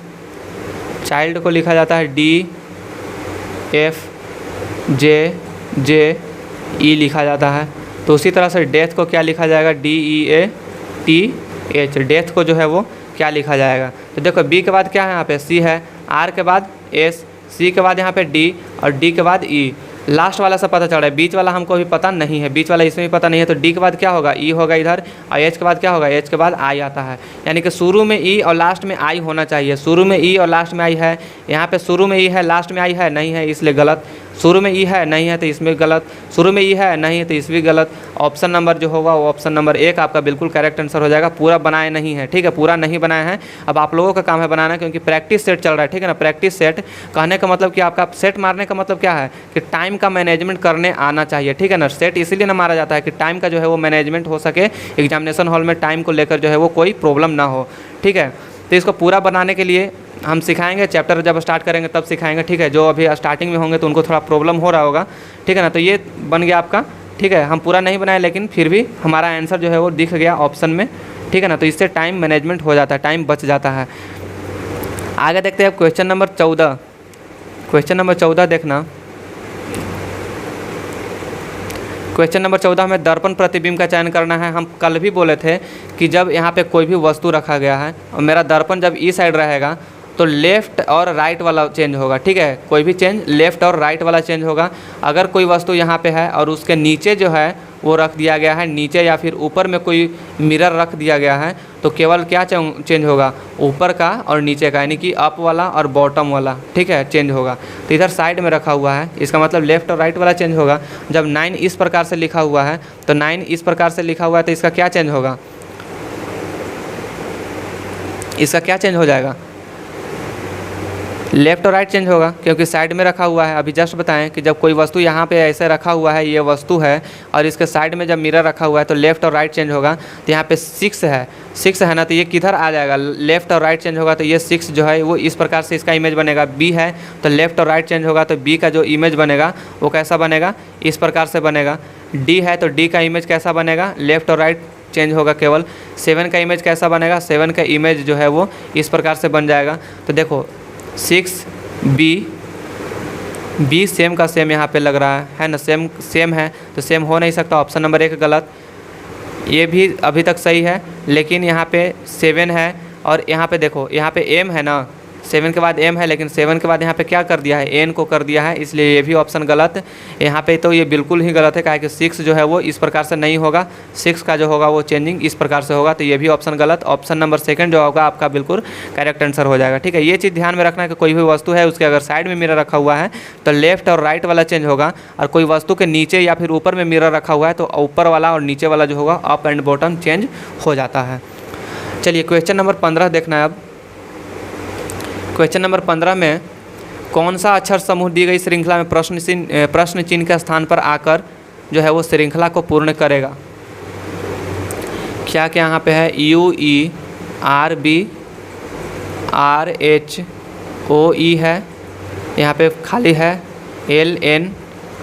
चाइल्ड को लिखा जाता है DFJJE लिखा जाता है। तो उसी तरह से डेथ को क्या लिखा जाएगा, DEATH एच, डेथ को जो है वो क्या लिखा जाएगा। तो देखो बी के बाद क्या है यहाँ पे सी है, आर के बाद एस, सी के बाद यहाँ पे डी और डी के बाद ई। लास्ट वाला सब पता चल रहा है, बीच वाला हमको अभी पता नहीं है, बीच वाला इसमें भी पता नहीं है। तो डी के बाद क्या होगा, ई होगा इधर, और एच के बाद क्या होगा, एच के बाद आई आता है। यानी कि शुरू में ई और लास्ट में आई होना चाहिए। शुरू में ई और लास्ट में आई है, यहाँ पे शुरू में ई है लास्ट में आई है नहीं है, इसलिए गलत। शुरू में ई है नहीं है तो इसमें गलत, शुरू में ई है नहीं है तो इसमें गलत। ऑप्शन नंबर जो होगा वो ऑप्शन नंबर 1 आपका बिल्कुल करेक्ट आंसर हो जाएगा। पूरा बनाए नहीं है, ठीक है, पूरा नहीं बनाया है। अब आप लोगों का काम है बनाना, क्योंकि प्रैक्टिस सेट चल रहा है, ठीक है ना। प्रैक्टिस सेट कहने का मतलब कि आपका सेट मारने का मतलब क्या है कि टाइम का मैनेजमेंट करने आना चाहिए, ठीक है ना। सेट इसीलिए ना मारा जाता है कि टाइम का जो है वो मैनेजमेंट हो सके, एग्जामिनेशन हॉल में टाइम को लेकर जो है वो कोई प्रॉब्लम ना हो, ठीक है। तो इसको पूरा बनाने के लिए हम सिखाएंगे, चैप्टर जब स्टार्ट करेंगे तब सिखाएंगे, ठीक है। जो अभी स्टार्टिंग में होंगे तो उनको थोड़ा प्रॉब्लम हो रहा होगा, ठीक है ना। तो ये बन गया आपका, ठीक है। हम पूरा नहीं बनाए लेकिन फिर भी हमारा आंसर जो है वो दिख गया ऑप्शन में, ठीक है ना। तो इससे टाइम मैनेजमेंट हो जाता है, टाइम बच जाता है। आगे देखते हैं क्वेश्चन नंबर 14। क्वेश्चन नंबर 14 देखना। क्वेश्चन नंबर 14 हमें दर्पण प्रतिबिंब का चयन करना है। हम कल भी बोले थे कि जब यहाँ पे कोई भी वस्तु रखा गया है और मेरा दर्पण जब ई साइड रहेगा तो लेफ़्ट और राइट वाला चेंज होगा, ठीक है। कोई भी चेंज लेफ़्ट और राइट वाला चेंज होगा। अगर कोई वस्तु यहाँ पे है और उसके नीचे जो है वो रख दिया गया है, नीचे या फिर ऊपर में कोई मिरर रख दिया गया है, तो केवल क्या चेंज होगा, ऊपर का और नीचे का, यानी कि अप वाला और बॉटम वाला, ठीक है, चेंज होगा। तो इधर साइड में रखा हुआ है, इसका मतलब लेफ़्ट और राइट वाला चेंज होगा। जब 9 इस प्रकार से लिखा हुआ है तो 9 इस प्रकार से लिखा हुआ है तो इसका क्या चेंज होगा, इसका क्या चेंज हो जाएगा, लेफ़्ट और राइट चेंज होगा, क्योंकि साइड में रखा हुआ है। अभी जस्ट बताएं कि जब कोई वस्तु यहाँ पे ऐसे रखा हुआ है, ये वस्तु है, और इसके साइड में जब मिरर रखा हुआ है तो लेफ़्ट और राइट चेंज होगा। तो यहाँ पे 6 है ना, तो ये किधर आ जाएगा, लेफ़्ट और राइट चेंज होगा। तो ये 6 जो है वो इस प्रकार से इसका इमेज बनेगा। बी है तो लेफ़्ट और राइट चेंज होगा, तो बी का जो इमेज बनेगा वो कैसा बनेगा, इस प्रकार से बनेगा। डी है तो डी का इमेज कैसा बनेगा, लेफ़्ट और राइट चेंज होगा केवल। 7 का इमेज कैसा बनेगा, 7 का इमेज जो है वो इस प्रकार से बन जाएगा। तो देखो 6 बी सेम का सेम यहाँ पे लग रहा है ना, सेम है, तो सेम हो नहीं सकता। ऑप्शन नंबर 1 गलत। ये भी अभी तक सही है, लेकिन यहाँ पे 7 है और यहाँ पे देखो, यहाँ पे एम है ना, 7 के बाद एम है, लेकिन 7 के बाद यहाँ पे क्या कर दिया है, एन को कर दिया है, इसलिए ये भी ऑप्शन गलत। यहाँ पे तो ये बिल्कुल ही गलत है, काहे कि 6 जो है वो इस प्रकार से नहीं होगा, 6 का जो होगा वो चेंजिंग इस प्रकार से होगा। तो ये भी ऑप्शन गलत। ऑप्शन नंबर 2 जो होगा आपका बिल्कुल करेक्ट आंसर हो जाएगा, ठीक है। ये चीज़ ध्यान में रखना है कि कोई भी वस्तु है उसके अगर साइड में मिरर रखा हुआ है तो लेफ्ट और राइट वाला चेंज होगा, और कोई वस्तु के नीचे या फिर ऊपर में मिरर रखा हुआ है तो ऊपर वाला और नीचे वाला जो होगा अप एंड बॉटम चेंज हो जाता है। चलिए क्वेश्चन नंबर 15 देखना है अब। क्वेश्चन नंबर 15 में कौन सा अक्षर समूह दी गई श्रृंखला में प्रश्न चिन्ह के स्थान पर आकर जो है वो श्रृंखला को पूर्ण करेगा। क्या क्या यहाँ पे है, U E R B R H O E है, यहाँ पे खाली है L N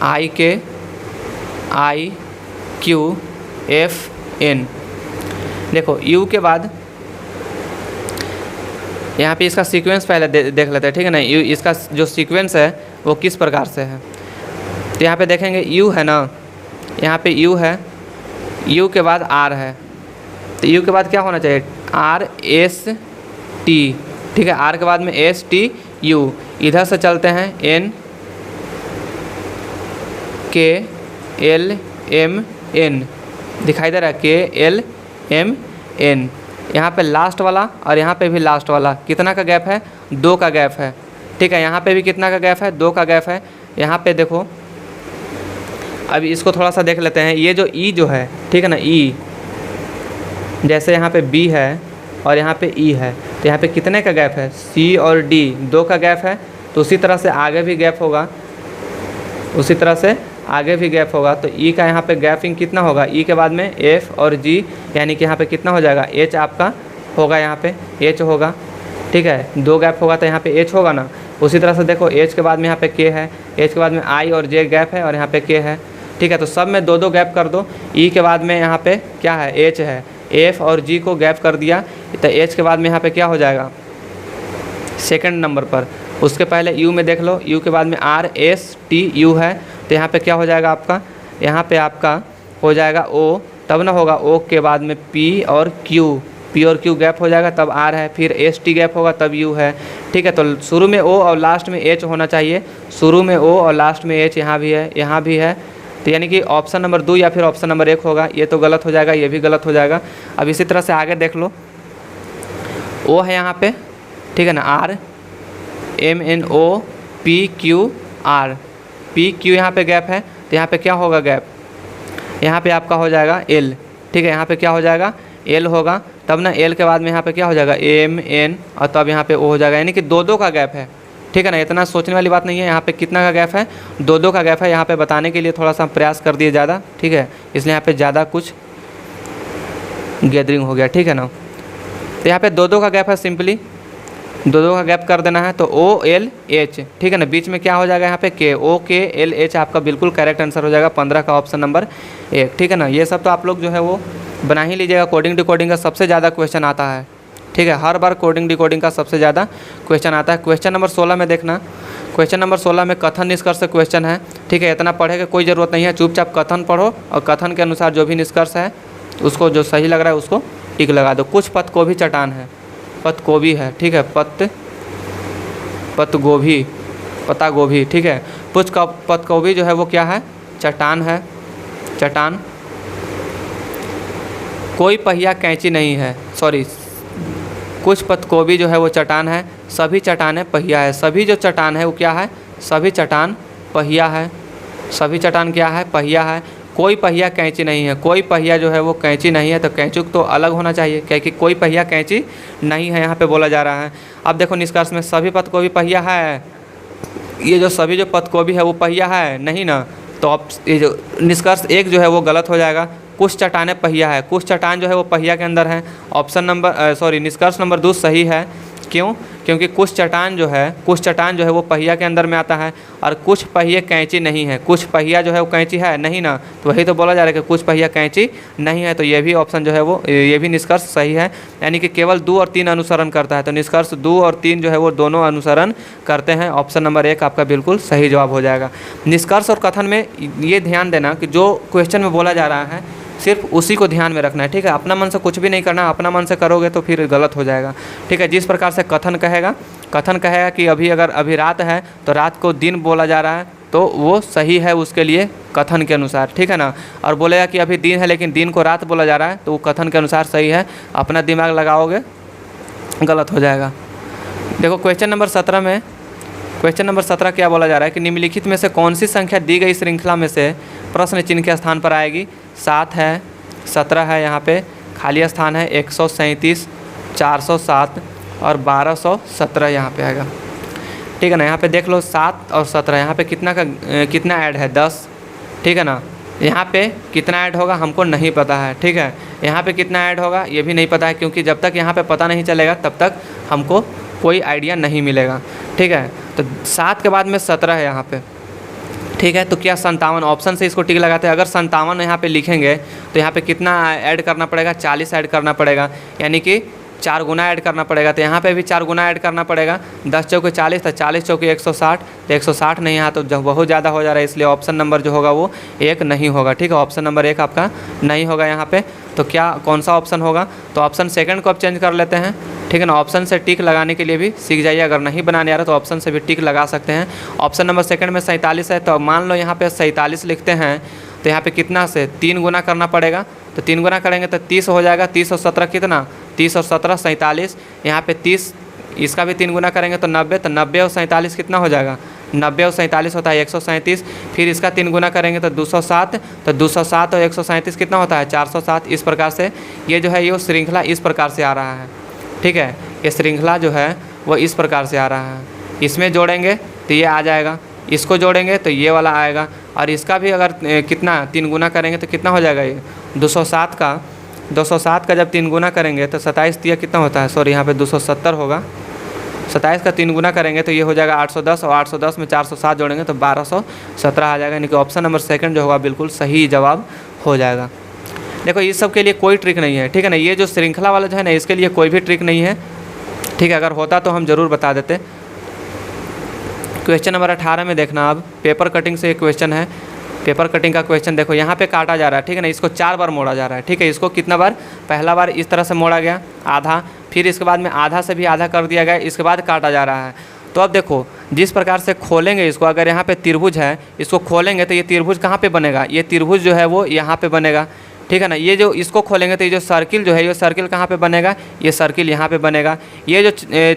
I K I Q F N. देखो यू के बाद यहाँ पे इसका सीक्वेंस पहले देख लेते हैं, ठीक है ना। यू इसका जो सीक्वेंस है वो किस प्रकार से है, तो यहाँ पे देखेंगे यू है ना, यहाँ पे यू है, यू के बाद आर है, तो यू के बाद क्या होना चाहिए, आर एस टी, ठीक है। आर के बाद में एस टी यू, इधर से चलते हैं एन के एल एम एन, दिखाई दे रहा है के एल एम एन। यहाँ पे लास्ट वाला और यहाँ पे भी लास्ट वाला, कितना का गैप है, 2 का गैप है, ठीक है। यहाँ पे भी कितना का गैप है, 2 का गैप है। यहाँ पे देखो अभी इसको थोड़ा सा देख लेते हैं। ये जो ई जो है, ठीक है ना, ई जैसे यहाँ पे बी है और यहाँ पे ई है, तो यहाँ पे कितने का गैप है, सी और डी 2 का गैप है। तो उसी तरह से आगे भी गैप होगा, उसी तरह से आगे भी गैप होगा। तो ई का यहाँ पे गैपिंग कितना होगा, ई के बाद में एफ और जी, यानी कि यहाँ पे कितना हो जाएगा, एच आपका होगा, यहाँ पे एच होगा, ठीक है। 2 गैप होगा तो यहाँ पे एच होगा ना। उसी तरह से देखो एच के बाद में यहाँ पे के है, एच के बाद में आई और जे गैप है और यहाँ पे के है, ठीक है। तो सब में 2-2 गैप कर दो। ई के बाद में यहाँ पे क्या है, एच है, एफ और जी को गैप कर दिया, तो एच के बाद में यहाँ पे क्या हो जाएगा, सेकंड नंबर पर। उसके पहले यू में देख लो, यू के बाद में आर एस टी यू है, तो यहाँ पे क्या हो जाएगा आपका, यहाँ पे आपका हो जाएगा ओ, तब ना होगा ओ के बाद में पी और क्यू, P और Q गैप हो जाएगा तब R है, फिर S T गैप होगा तब U है, ठीक है। तो शुरू में O और लास्ट में H होना चाहिए, शुरू में O और लास्ट में H, यहाँ भी है, यहाँ भी है, तो यानी कि ऑप्शन नंबर 2 या फिर ऑप्शन नंबर 1 होगा। ये तो गलत हो जाएगा, ये भी गलत हो जाएगा। अब इसी तरह से आगे देख लो, O है यहाँ पे, ठीक है ना, R M N O P Q R, P Q यहाँ पे गैप है, तो यहाँ पे क्या होगा गैप, यहाँ पे आपका हो जाएगा L, ठीक है। यहाँ पे क्या हो जाएगा L होगा, तब ना L के बाद में यहाँ पे क्या हो जाएगा M N और तब यहाँ पे O हो जाएगा, यानी कि 2-2 का गैप है, ठीक है ना। इतना सोचने वाली बात नहीं है। यहाँ पे कितना का गैप है, 2-2 का गैप है। यहाँ पे बताने के लिए थोड़ा सा प्रयास कर दिए ज़्यादा, ठीक है, इसलिए यहाँ पे ज़्यादा कुछ गैदरिंग हो गया, ठीक है ना। तो यहाँ पे 2-2 का गैप है, सिंपली 2-2 का गैप कर देना है, तो O L H, ठीक है ना। बीच में क्या हो जाएगा यहाँ पे K, O K L H आपका बिल्कुल करेक्ट आंसर हो जाएगा 15 का ऑप्शन नंबर 1, ठीक है ना। ये सब तो आप लोग जो है वो बना ही लीजिएगा। कोडिंग डिकोडिंग का सबसे ज़्यादा क्वेश्चन आता है, ठीक है, हर बार कोडिंग डिकोडिंग का सबसे ज़्यादा क्वेश्चन आता है। क्वेश्चन नंबर 16 में देखना, क्वेश्चन नंबर 16 में कथन निष्कर्ष क्वेश्चन है, ठीक है। इतना पढ़े की कोई ज़रूरत नहीं है, चुपचाप कथन पढ़ो और कथन के अनुसार जो भी निष्कर्ष है उसको जो सही लग रहा है उसको टिक लगा दो। कुछ पत्त गोभी चट्टान है, पत्त गोभी है, ठीक है, पत्त गोभी, पत्ता गोभी, ठीक है। पत्त गोभी जो है वो क्या है, चट्टान है, चट्टान। कोई पहिया कैंची नहीं है, सॉरी, कुछ पत्त गोभी जो है वो चट्टान है, सभी चट्टानें पहिया है। सभी जो चट्टान है वो क्या है, सभी चट्टान पहिया है, सभी चट्टान क्या है, पहिया है। कोई पहिया कैंची नहीं है, कोई पहिया जो है वो कैंची नहीं है, तो कैंचुक तो अलग होना चाहिए, क्योंकि कोई पहिया कैंची नहीं है यहाँ पे बोला जा रहा है। अब देखो निष्कर्ष में सभी पत्त गोभी पहिया है, ये जो सभी जो पत्त गोभी है वो पहिया है नहीं ना, तो अब ये जो निष्कर्ष 1 जो है वो गलत हो जाएगा। कुछ चट्टानें पहिया है, कुछ चट्टान जो है वो पहिया के अंदर है। ऑप्शन नंबर निष्कर्ष नंबर 2 सही है। क्यों, क्योंकि कुछ चट्टान जो है वो पहिया के अंदर में आता है, और कुछ पहिए कैंची नहीं है। कुछ पहिया जो है वो कैंची है नहीं ना, तो वही तो बोला जा रहा है कि कुछ पहिया कैंची नहीं है, तो ये भी ऑप्शन जो है वो ये भी निष्कर्ष सही है। यानी कि केवल 2 और 3 अनुसरण करता है, तो निष्कर्ष 2 और 3 जो है वो दोनों अनुसरण करते हैं। ऑप्शन नंबर 1 आपका बिल्कुल सही जवाब हो जाएगा। निष्कर्ष और कथन में ये ध्यान देना कि जो क्वेश्चन में बोला जा रहा है सिर्फ उसी को ध्यान में रखना है, ठीक है। अपना मन से कुछ भी नहीं करना, अपना मन से करोगे तो फिर गलत हो जाएगा, ठीक है। जिस प्रकार से कथन कहेगा कि अभी रात है तो रात को दिन बोला जा रहा है, तो वो सही है उसके लिए कथन के अनुसार, ठीक है ना। और बोलेगा कि अभी दिन है लेकिन दिन को रात बोला जा रहा है, तो वो कथन के अनुसार सही है। अपना दिमाग लगाओगे गलत हो जाएगा। देखो क्वेश्चन नंबर 17 में, क्वेश्चन नंबर 17 क्या बोला जा रहा है कि निम्नलिखित में से कौन सी संख्या दी गई श्रृंखला में से प्रश्न चिन्ह के स्थान पर आएगी। 7 है, 17 है, यहाँ पे खाली स्थान है 137, 407 और 1217 यहाँ पे आएगा, ठीक है ना। यहाँ पे देख लो 7 और 17, यहाँ पे कितना ऐड है 10, ठीक है ना। यहाँ पे कितना ऐड होगा हमको नहीं पता है, ठीक है। यहाँ पे कितना ऐड होगा ये भी नहीं पता है, क्योंकि जब तक यहाँ पे पता नहीं चलेगा तब तक हमको कोई आइडिया नहीं मिलेगा, ठीक है। तो 7 के बाद में 17 है यहाँ पे, ठीक है। तो क्या 57, ऑप्शन से इसको टिक लगाते हैं। अगर 57 यहाँ पे लिखेंगे तो यहाँ पे कितना ऐड करना पड़ेगा, 40 ऐड करना पड़ेगा, यानी कि 4 गुना ऐड करना पड़ेगा। तो यहाँ पे भी 4 गुना ऐड करना पड़ेगा। 10 चौके 40, तो 40 चौके 160, तो 160 नहीं यहाँ, तो जब बहुत ज़्यादा हो जा रहा है, इसलिए ऑप्शन नंबर जो होगा वो 1 नहीं होगा, ठीक है। ऑप्शन नंबर 1 आपका नहीं होगा यहाँ पे। तो क्या कौन सा ऑप्शन होगा, तो ऑप्शन सेकंड को आप चेंज कर लेते हैं, ठीक है ना। ऑप्शन से टिक लगाने के लिए भी सीख जाइए, अगर नहीं बनाने आ रहा तो ऑप्शन से भी टिक लगा सकते हैं। ऑप्शन नंबर सेकंड में 47 है, तो मान लो यहाँ पे 47 लिखते हैं, तो यहाँ पे कितना से 3 गुना करना पड़ेगा, तो 3 गुना करेंगे तो 30 हो जाएगा। 30 और 17 कितना, 30 और 17 47, यहाँ पे 30, इसका भी 3 गुना करेंगे तो 90, तो 90 और 47 कितना हो जाएगा, 90 और 47 होता है 137। फिर इसका 3 गुना करेंगे तो 207, तो 207 और 137 कितना होता है 407। इस प्रकार से ये जो है ये श्रृंखला इस प्रकार से आ रहा है, ठीक है। ये श्रृंखला जो है वो इस प्रकार से आ रहा है। इसमें जोड़ेंगे तो ये आ जाएगा, इसको जोड़ेंगे तो ये वाला आएगा, और इसका भी अगर कितना 3 गुना करेंगे तो कितना हो जाएगा ये 207 का जब 3 गुना करेंगे तो 27 दिया कितना होता है, सॉरी यहाँ पे 270 होगा। 27 का 3 गुना करेंगे तो ये हो जाएगा 810, और 810 में 407 जोड़ेंगे तो 1217 आ जाएगा। यानी कि ऑप्शन नंबर सेकंड जो होगा बिल्कुल सही जवाब हो जाएगा। देखो इस सब के लिए कोई ट्रिक नहीं है, ठीक है ना। ये जो श्रृंखला वाला जो है ना, इसके लिए कोई भी ट्रिक नहीं है, ठीक है। अगर होता तो हम ज़रूर बता देते। क्वेश्चन नंबर 18 में देखना, अब पेपर कटिंग से एक क्वेश्चन है। पेपर कटिंग का क्वेश्चन देखो, यहाँ पे काटा जा रहा है, ठीक है ना। इसको 4 बार मोड़ा जा रहा है, ठीक है। इसको कितना बार पहला बार इस तरह से मोड़ा गया आधा, फिर इसके बाद में आधा से भी आधा कर दिया गया, इसके बाद काटा जा रहा है। तो अब देखो जिस प्रकार से खोलेंगे इसको, अगर यहाँ पे त्रिभुज है, इसको खोलेंगे तो ये त्रिभुज कहाँ पे बनेगा, ये त्रिभुज जो है वो यहाँ पे बनेगा, ठीक है ना। ये जो इसको खोलेंगे तो ये जो सर्किल जो है, ये सर्किल कहाँ पे बनेगा, ये सर्किल यहाँ पे बनेगा। ये जो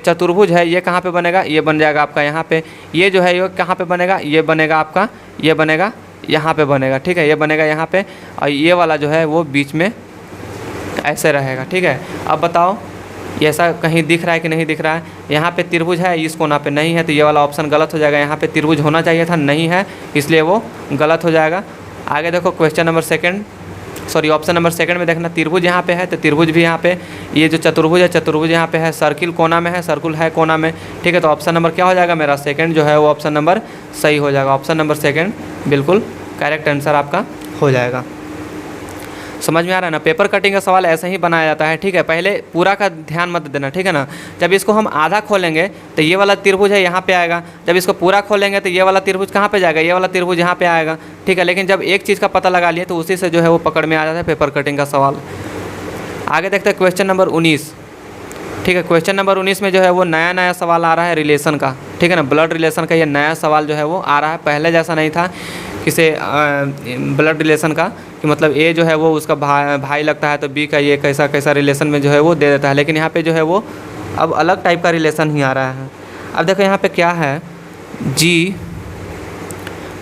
चतुर्भुज है ये कहाँ पे बनेगा, ये बन जाएगा आपका यहाँ पे। ये जो है ये कहाँ पे बनेगा, ये बनेगा आपका, ये बनेगा यहाँ पे बनेगा, ठीक है, ये बनेगा यहाँ पे, और ये वाला जो है वो बीच में ऐसे रहेगा, ठीक है। अब बताओ ये ऐसा कहीं दिख रहा है कि नहीं दिख रहा है, यहाँ पे त्रिभुज है, इस कोना पे नहीं है, तो ये वाला ऑप्शन गलत हो जाएगा। यहाँ पे त्रिभुज होना चाहिए था, नहीं है, इसलिए वो गलत हो जाएगा। आगे देखो question number second, sorry option number second में देखना, त्रिभुज यहाँ पे है तो त्रिभुज भी यहाँ पे, ये जो चतुर्भुज है चतुर्भुज यहाँ पे है, सर्किल कोना में है, सर्कुल है कोना में, ठीक है। तो ऑप्शन नंबर क्या हो जाएगा मेरा, सेकंड जो है वो ऑप्शन नंबर सही हो जाएगा। ऑप्शन नंबर सेकंड बिल्कुल करेक्ट आंसर आपका हो जाएगा। समझ में आ रहा है ना। पेपर कटिंग का सवाल ऐसे ही बनाया जाता है, ठीक है। पहले पूरा का ध्यान मत देना, ठीक है ना। जब इसको हम आधा खोलेंगे तो ये वाला त्रिभुज है यहाँ पे आएगा, जब इसको पूरा खोलेंगे तो ये वाला त्रिभुज कहाँ पे जाएगा, ये वाला त्रिभुज यहाँ पे आएगा, ठीक है। लेकिन जब एक चीज़ का पता लगा लिए तो उसी से जो है वो पकड़ में आ जाता है पेपर कटिंग का सवाल। आगे देखते हैं क्वेश्चन नंबर 19, ठीक है। क्वेश्चन नंबर 19 में जो है वो नया सवाल आ रहा है रिलेशन का, ठीक है ना। ब्लड रिलेशन का ये नया सवाल जो है वो आ रहा है, पहले जैसा नहीं था किसे ब्लड रिलेशन का, कि मतलब ए जो है वो उसका भाई लगता है तो बी का ये कैसा रिलेशन में जो है वो दे देता है, लेकिन यहाँ पे जो है वो अब अलग टाइप का रिलेशन ही आ रहा है। अब देखो यहाँ पे क्या है, जी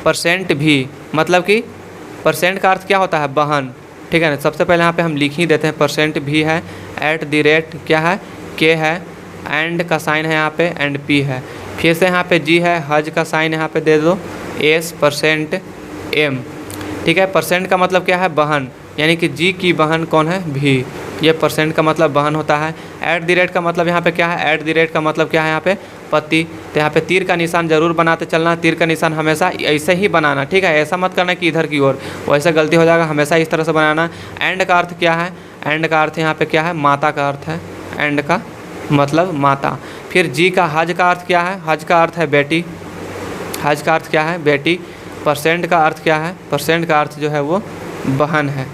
परसेंट भी, मतलब कि परसेंट का अर्थ क्या होता है, बहन, ठीक है ना। सबसे पहले यहाँ पे हम लिख ही देते हैं, परसेंट भी है, एट द रेट क्या है, के है, एंड का साइन है यहाँ पे, एंड पी है, फिर से यहाँ पे जी है, हज का साइन यहाँ पे दे दो, एस परसेंट एम, ठीक है। परसेंट का मतलब क्या है, बहन, यानी कि जी की बहन कौन है, भी, ये परसेंट का मतलब बहन होता है। एट द रेट का मतलब यहाँ पे क्या है, एट द रेट का मतलब क्या है यहाँ पे, पति। तो यहाँ पे तीर का निशान जरूर बनाते चलना, तीर का निशान हमेशा ऐसे ही बनाना, ठीक है। ऐसा मत करना कि इधर की ओर, वैसे गलती हो जाएगा, हमेशा इस तरह से बनाना। एंड का अर्थ क्या है, एंड का अर्थ यहाँ पे क्या है, माता का अर्थ है, एंड का मतलब माता। फिर जी का हज का अर्थ क्या है, हज का अर्थ है बेटी, हज का अर्थ क्या है, बेटी। परसेंट का अर्थ क्या है, परसेंट का अर्थ जो है वो बहन है,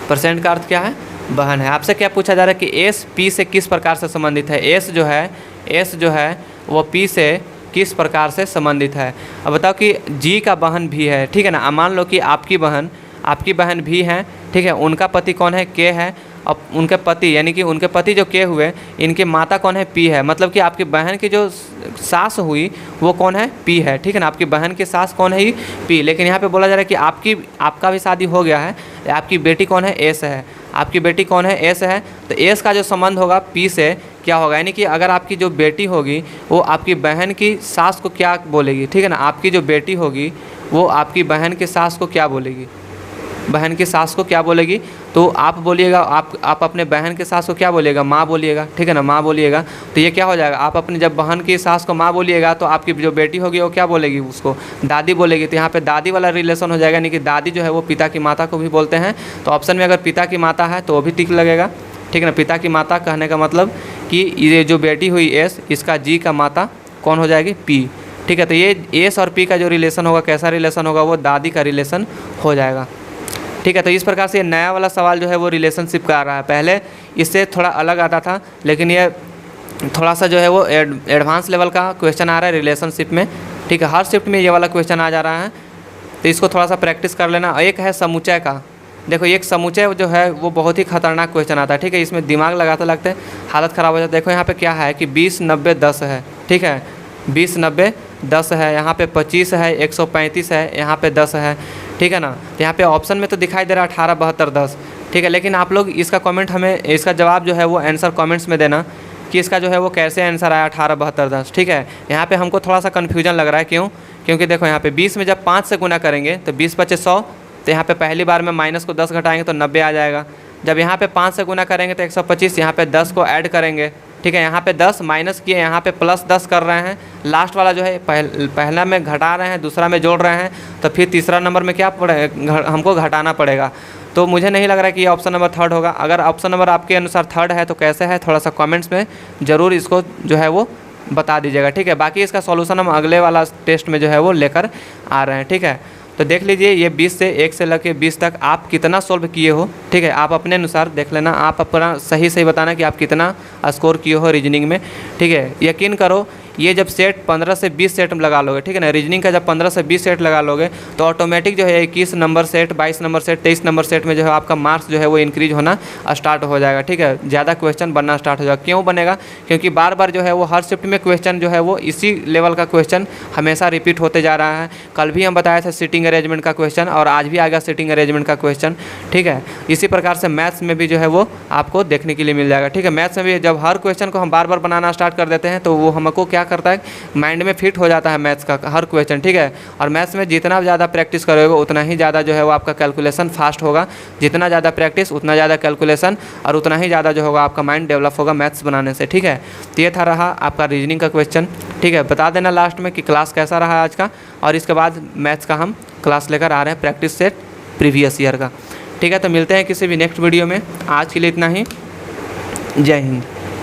परसेंट का अर्थ क्या है, बहन है। आपसे क्या पूछा जा रहा है कि एस पी से किस प्रकार से संबंधित है, एस जो है वो पी से किस प्रकार से संबंधित है। अब बताओ कि जी का बहन भी है, ठीक है ना। मान लो कि आपकी बहन भी हैं, ठीक है, उनका पति कौन है, के है, अब उनके पति यानी कि उनके पति जो के हुए, इनकी माता कौन है, पी है, मतलब कि आपकी बहन की जो सास हुई वो कौन है, पी है, ठीक है ना। आपकी बहन की सास कौन है, पी। लेकिन यहाँ पे बोला जा रहा है कि आपका भी शादी हो गया है, आपकी बेटी कौन है, एस है, आपकी बेटी कौन है, एस है। तो एस का जो संबंध होगा पी से क्या होगा, यानी कि अगर आपकी जो बेटी होगी वो आपकी बहन की सास को क्या बोलेगी, ठीक है ना। आपकी जो बेटी होगी वो आपकी बहन की सास को क्या बोलेगी, बहन की सास को क्या बोलेगी, तो आप बोलिएगा, आप अपने बहन के सास को क्या बोलिएगा, माँ बोलिएगा, ठीक है ना, माँ बोलिएगा। तो ये क्या हो जाएगा, आप अपने जब बहन की सास को माँ बोलिएगा तो आपकी जो बेटी होगी वो क्या बोलेगी, उसको दादी बोलेगी। तो यहाँ पे दादी वाला रिलेशन हो जाएगा, यानी कि दादी जो है वो पिता की माता को भी बोलते हैं। तो ऑप्शन में अगर पिता की माता है तो वो भी टिक लगेगा, ठीक है ना। पिता की माता कहने का मतलब कि ये जो बेटी हुई एस, इसका जी का माता कौन हो जाएगी, पी, ठीक है। तो ये एस और पी का जो रिलेशन होगा, कैसा रिलेशन होगा, वो दादी का रिलेशन हो जाएगा, ठीक है। तो इस प्रकार से ये नया वाला सवाल जो है वो रिलेशनशिप का आ रहा है। पहले इससे थोड़ा अलग आता था, लेकिन ये थोड़ा सा जो है वो एडवांस लेवल का क्वेश्चन आ रहा है रिलेशनशिप में, ठीक है। हर शिफ्ट में ये वाला क्वेश्चन आ जा रहा है, तो इसको थोड़ा सा प्रैक्टिस कर लेना। एक है समुच्चय का, देखो एक समुच्चय जो है वो बहुत ही खतरनाक क्वेश्चन आता है, ठीक है। इसमें दिमाग लगाते लगते हालत ख़राब हो जाता है। देखो यहाँ पे क्या है कि 20 90 10 है, ठीक है, 20 90 10 है, यहाँ पे 25 है, 135 है, यहाँ पे 10 है, ठीक है ना। तो यहाँ पे ऑप्शन में तो दिखाई दे रहा है 18 72 10, ठीक है। लेकिन आप लोग इसका कमेंट हमें, इसका जवाब जो है वो आंसर कमेंट्स में देना कि इसका जो है वो कैसे आंसर आया 18 72 10, ठीक है। यहाँ पे हमको थोड़ा सा कन्फ्यूजन लग रहा है, क्यों, क्योंकि देखो यहाँ पे 20 में जब 5 से गुना करेंगे तो 20 × 5 = 100, तो यहाँ पे पहली बार में माइनस को 10 घटाएंगे तो 90 आ जाएगा। जब यहाँ पे 5 से गुना करेंगे तो 125, यहाँ पे 10 को ऐड करेंगे, ठीक है। यहाँ पे 10 माइनस किए, यहाँ पे प्लस 10 कर रहे हैं, लास्ट वाला जो है पहला में घटा रहे हैं, दूसरा में जोड़ रहे हैं, तो फिर तीसरा नंबर में क्या हमको घटाना पड़ेगा। तो मुझे नहीं लग रहा है कि ये ऑप्शन नंबर 3 होगा। अगर ऑप्शन नंबर आपके अनुसार 3 है तो कैसे है, थोड़ा सा कमेंट्स में ज़रूर इसको जो है वो बता दीजिएगा, ठीक है। बाकी इसका सॉल्यूशन हम अगले वाला टेस्ट में जो है वो लेकर आ रहे हैं, ठीक है। तो देख लीजिए ये 20 से 1 से लेकर 20 तक आप कितना सोल्व किए हो, ठीक है। आप अपने अनुसार देख लेना, आप अपना सही सही बताना कि आप कितना स्कोर किए हो रीजनिंग में, ठीक है। यकीन करो ये जब सेट 15 से 20 सेट में लगा लोगे, ठीक है ना, रीजनिंग का जब 15 से 20 सेट लगा लोगे तो ऑटोमेटिक जो है 21 number set, 22 number set, 23 number set में जो है आपका मार्क्स जो है वो इंक्रीज होना स्टार्ट हो जाएगा, ठीक है। ज़्यादा क्वेश्चन बनना स्टार्ट हो जाएगा। क्यों बनेगा? क्योंकि बार बार जो है वो हर शिफ्ट में क्वेश्चन जो है वो इसी लेवल का क्वेश्चन हमेशा रिपीट होते जा रहा है। कल भी हम बताया था सिटिंग अरेंजमेंट का क्वेश्चन और आज भी आएगा सिटिंग अरेंजमेंट का क्वेश्चन, ठीक है। इसी प्रकार से मैथ्स में भी जो है वो आपको देखने के लिए मिल जाएगा, ठीक है। मैथ्स में भी जब हर क्वेश्चन को हम बार बार बनाना स्टार्ट कर देते हैं तो वो हमको क्या करता है, माइंड में फिट हो जाता है मैथ्स का हर क्वेश्चन, ठीक है। और मैथ्स में जितना ज़्यादा प्रैक्टिस करोगे उतना ही ज़्यादा जो है वो आपका कैलकुलेशन फास्ट होगा। जितना ज़्यादा प्रैक्टिस उतना ज़्यादा कैलकुलेशन और उतना ही ज़्यादा जो होगा आपका माइंड डेवलप होगा मैथ्स बनाने से, ठीक है। तो ये था रहा आपका रीजनिंग का क्वेश्चन, ठीक है। बता देना लास्ट में कि क्लास कैसा रहा आज का, और इसके बाद मैथ्स का हम क्लास लेकर आ रहे हैं प्रैक्टिस सेट प्रीवियस ईयर का, ठीक है। तो मिलते हैं किसी भी नेक्स्ट वीडियो में। आज के लिए इतना ही। जय हिंद।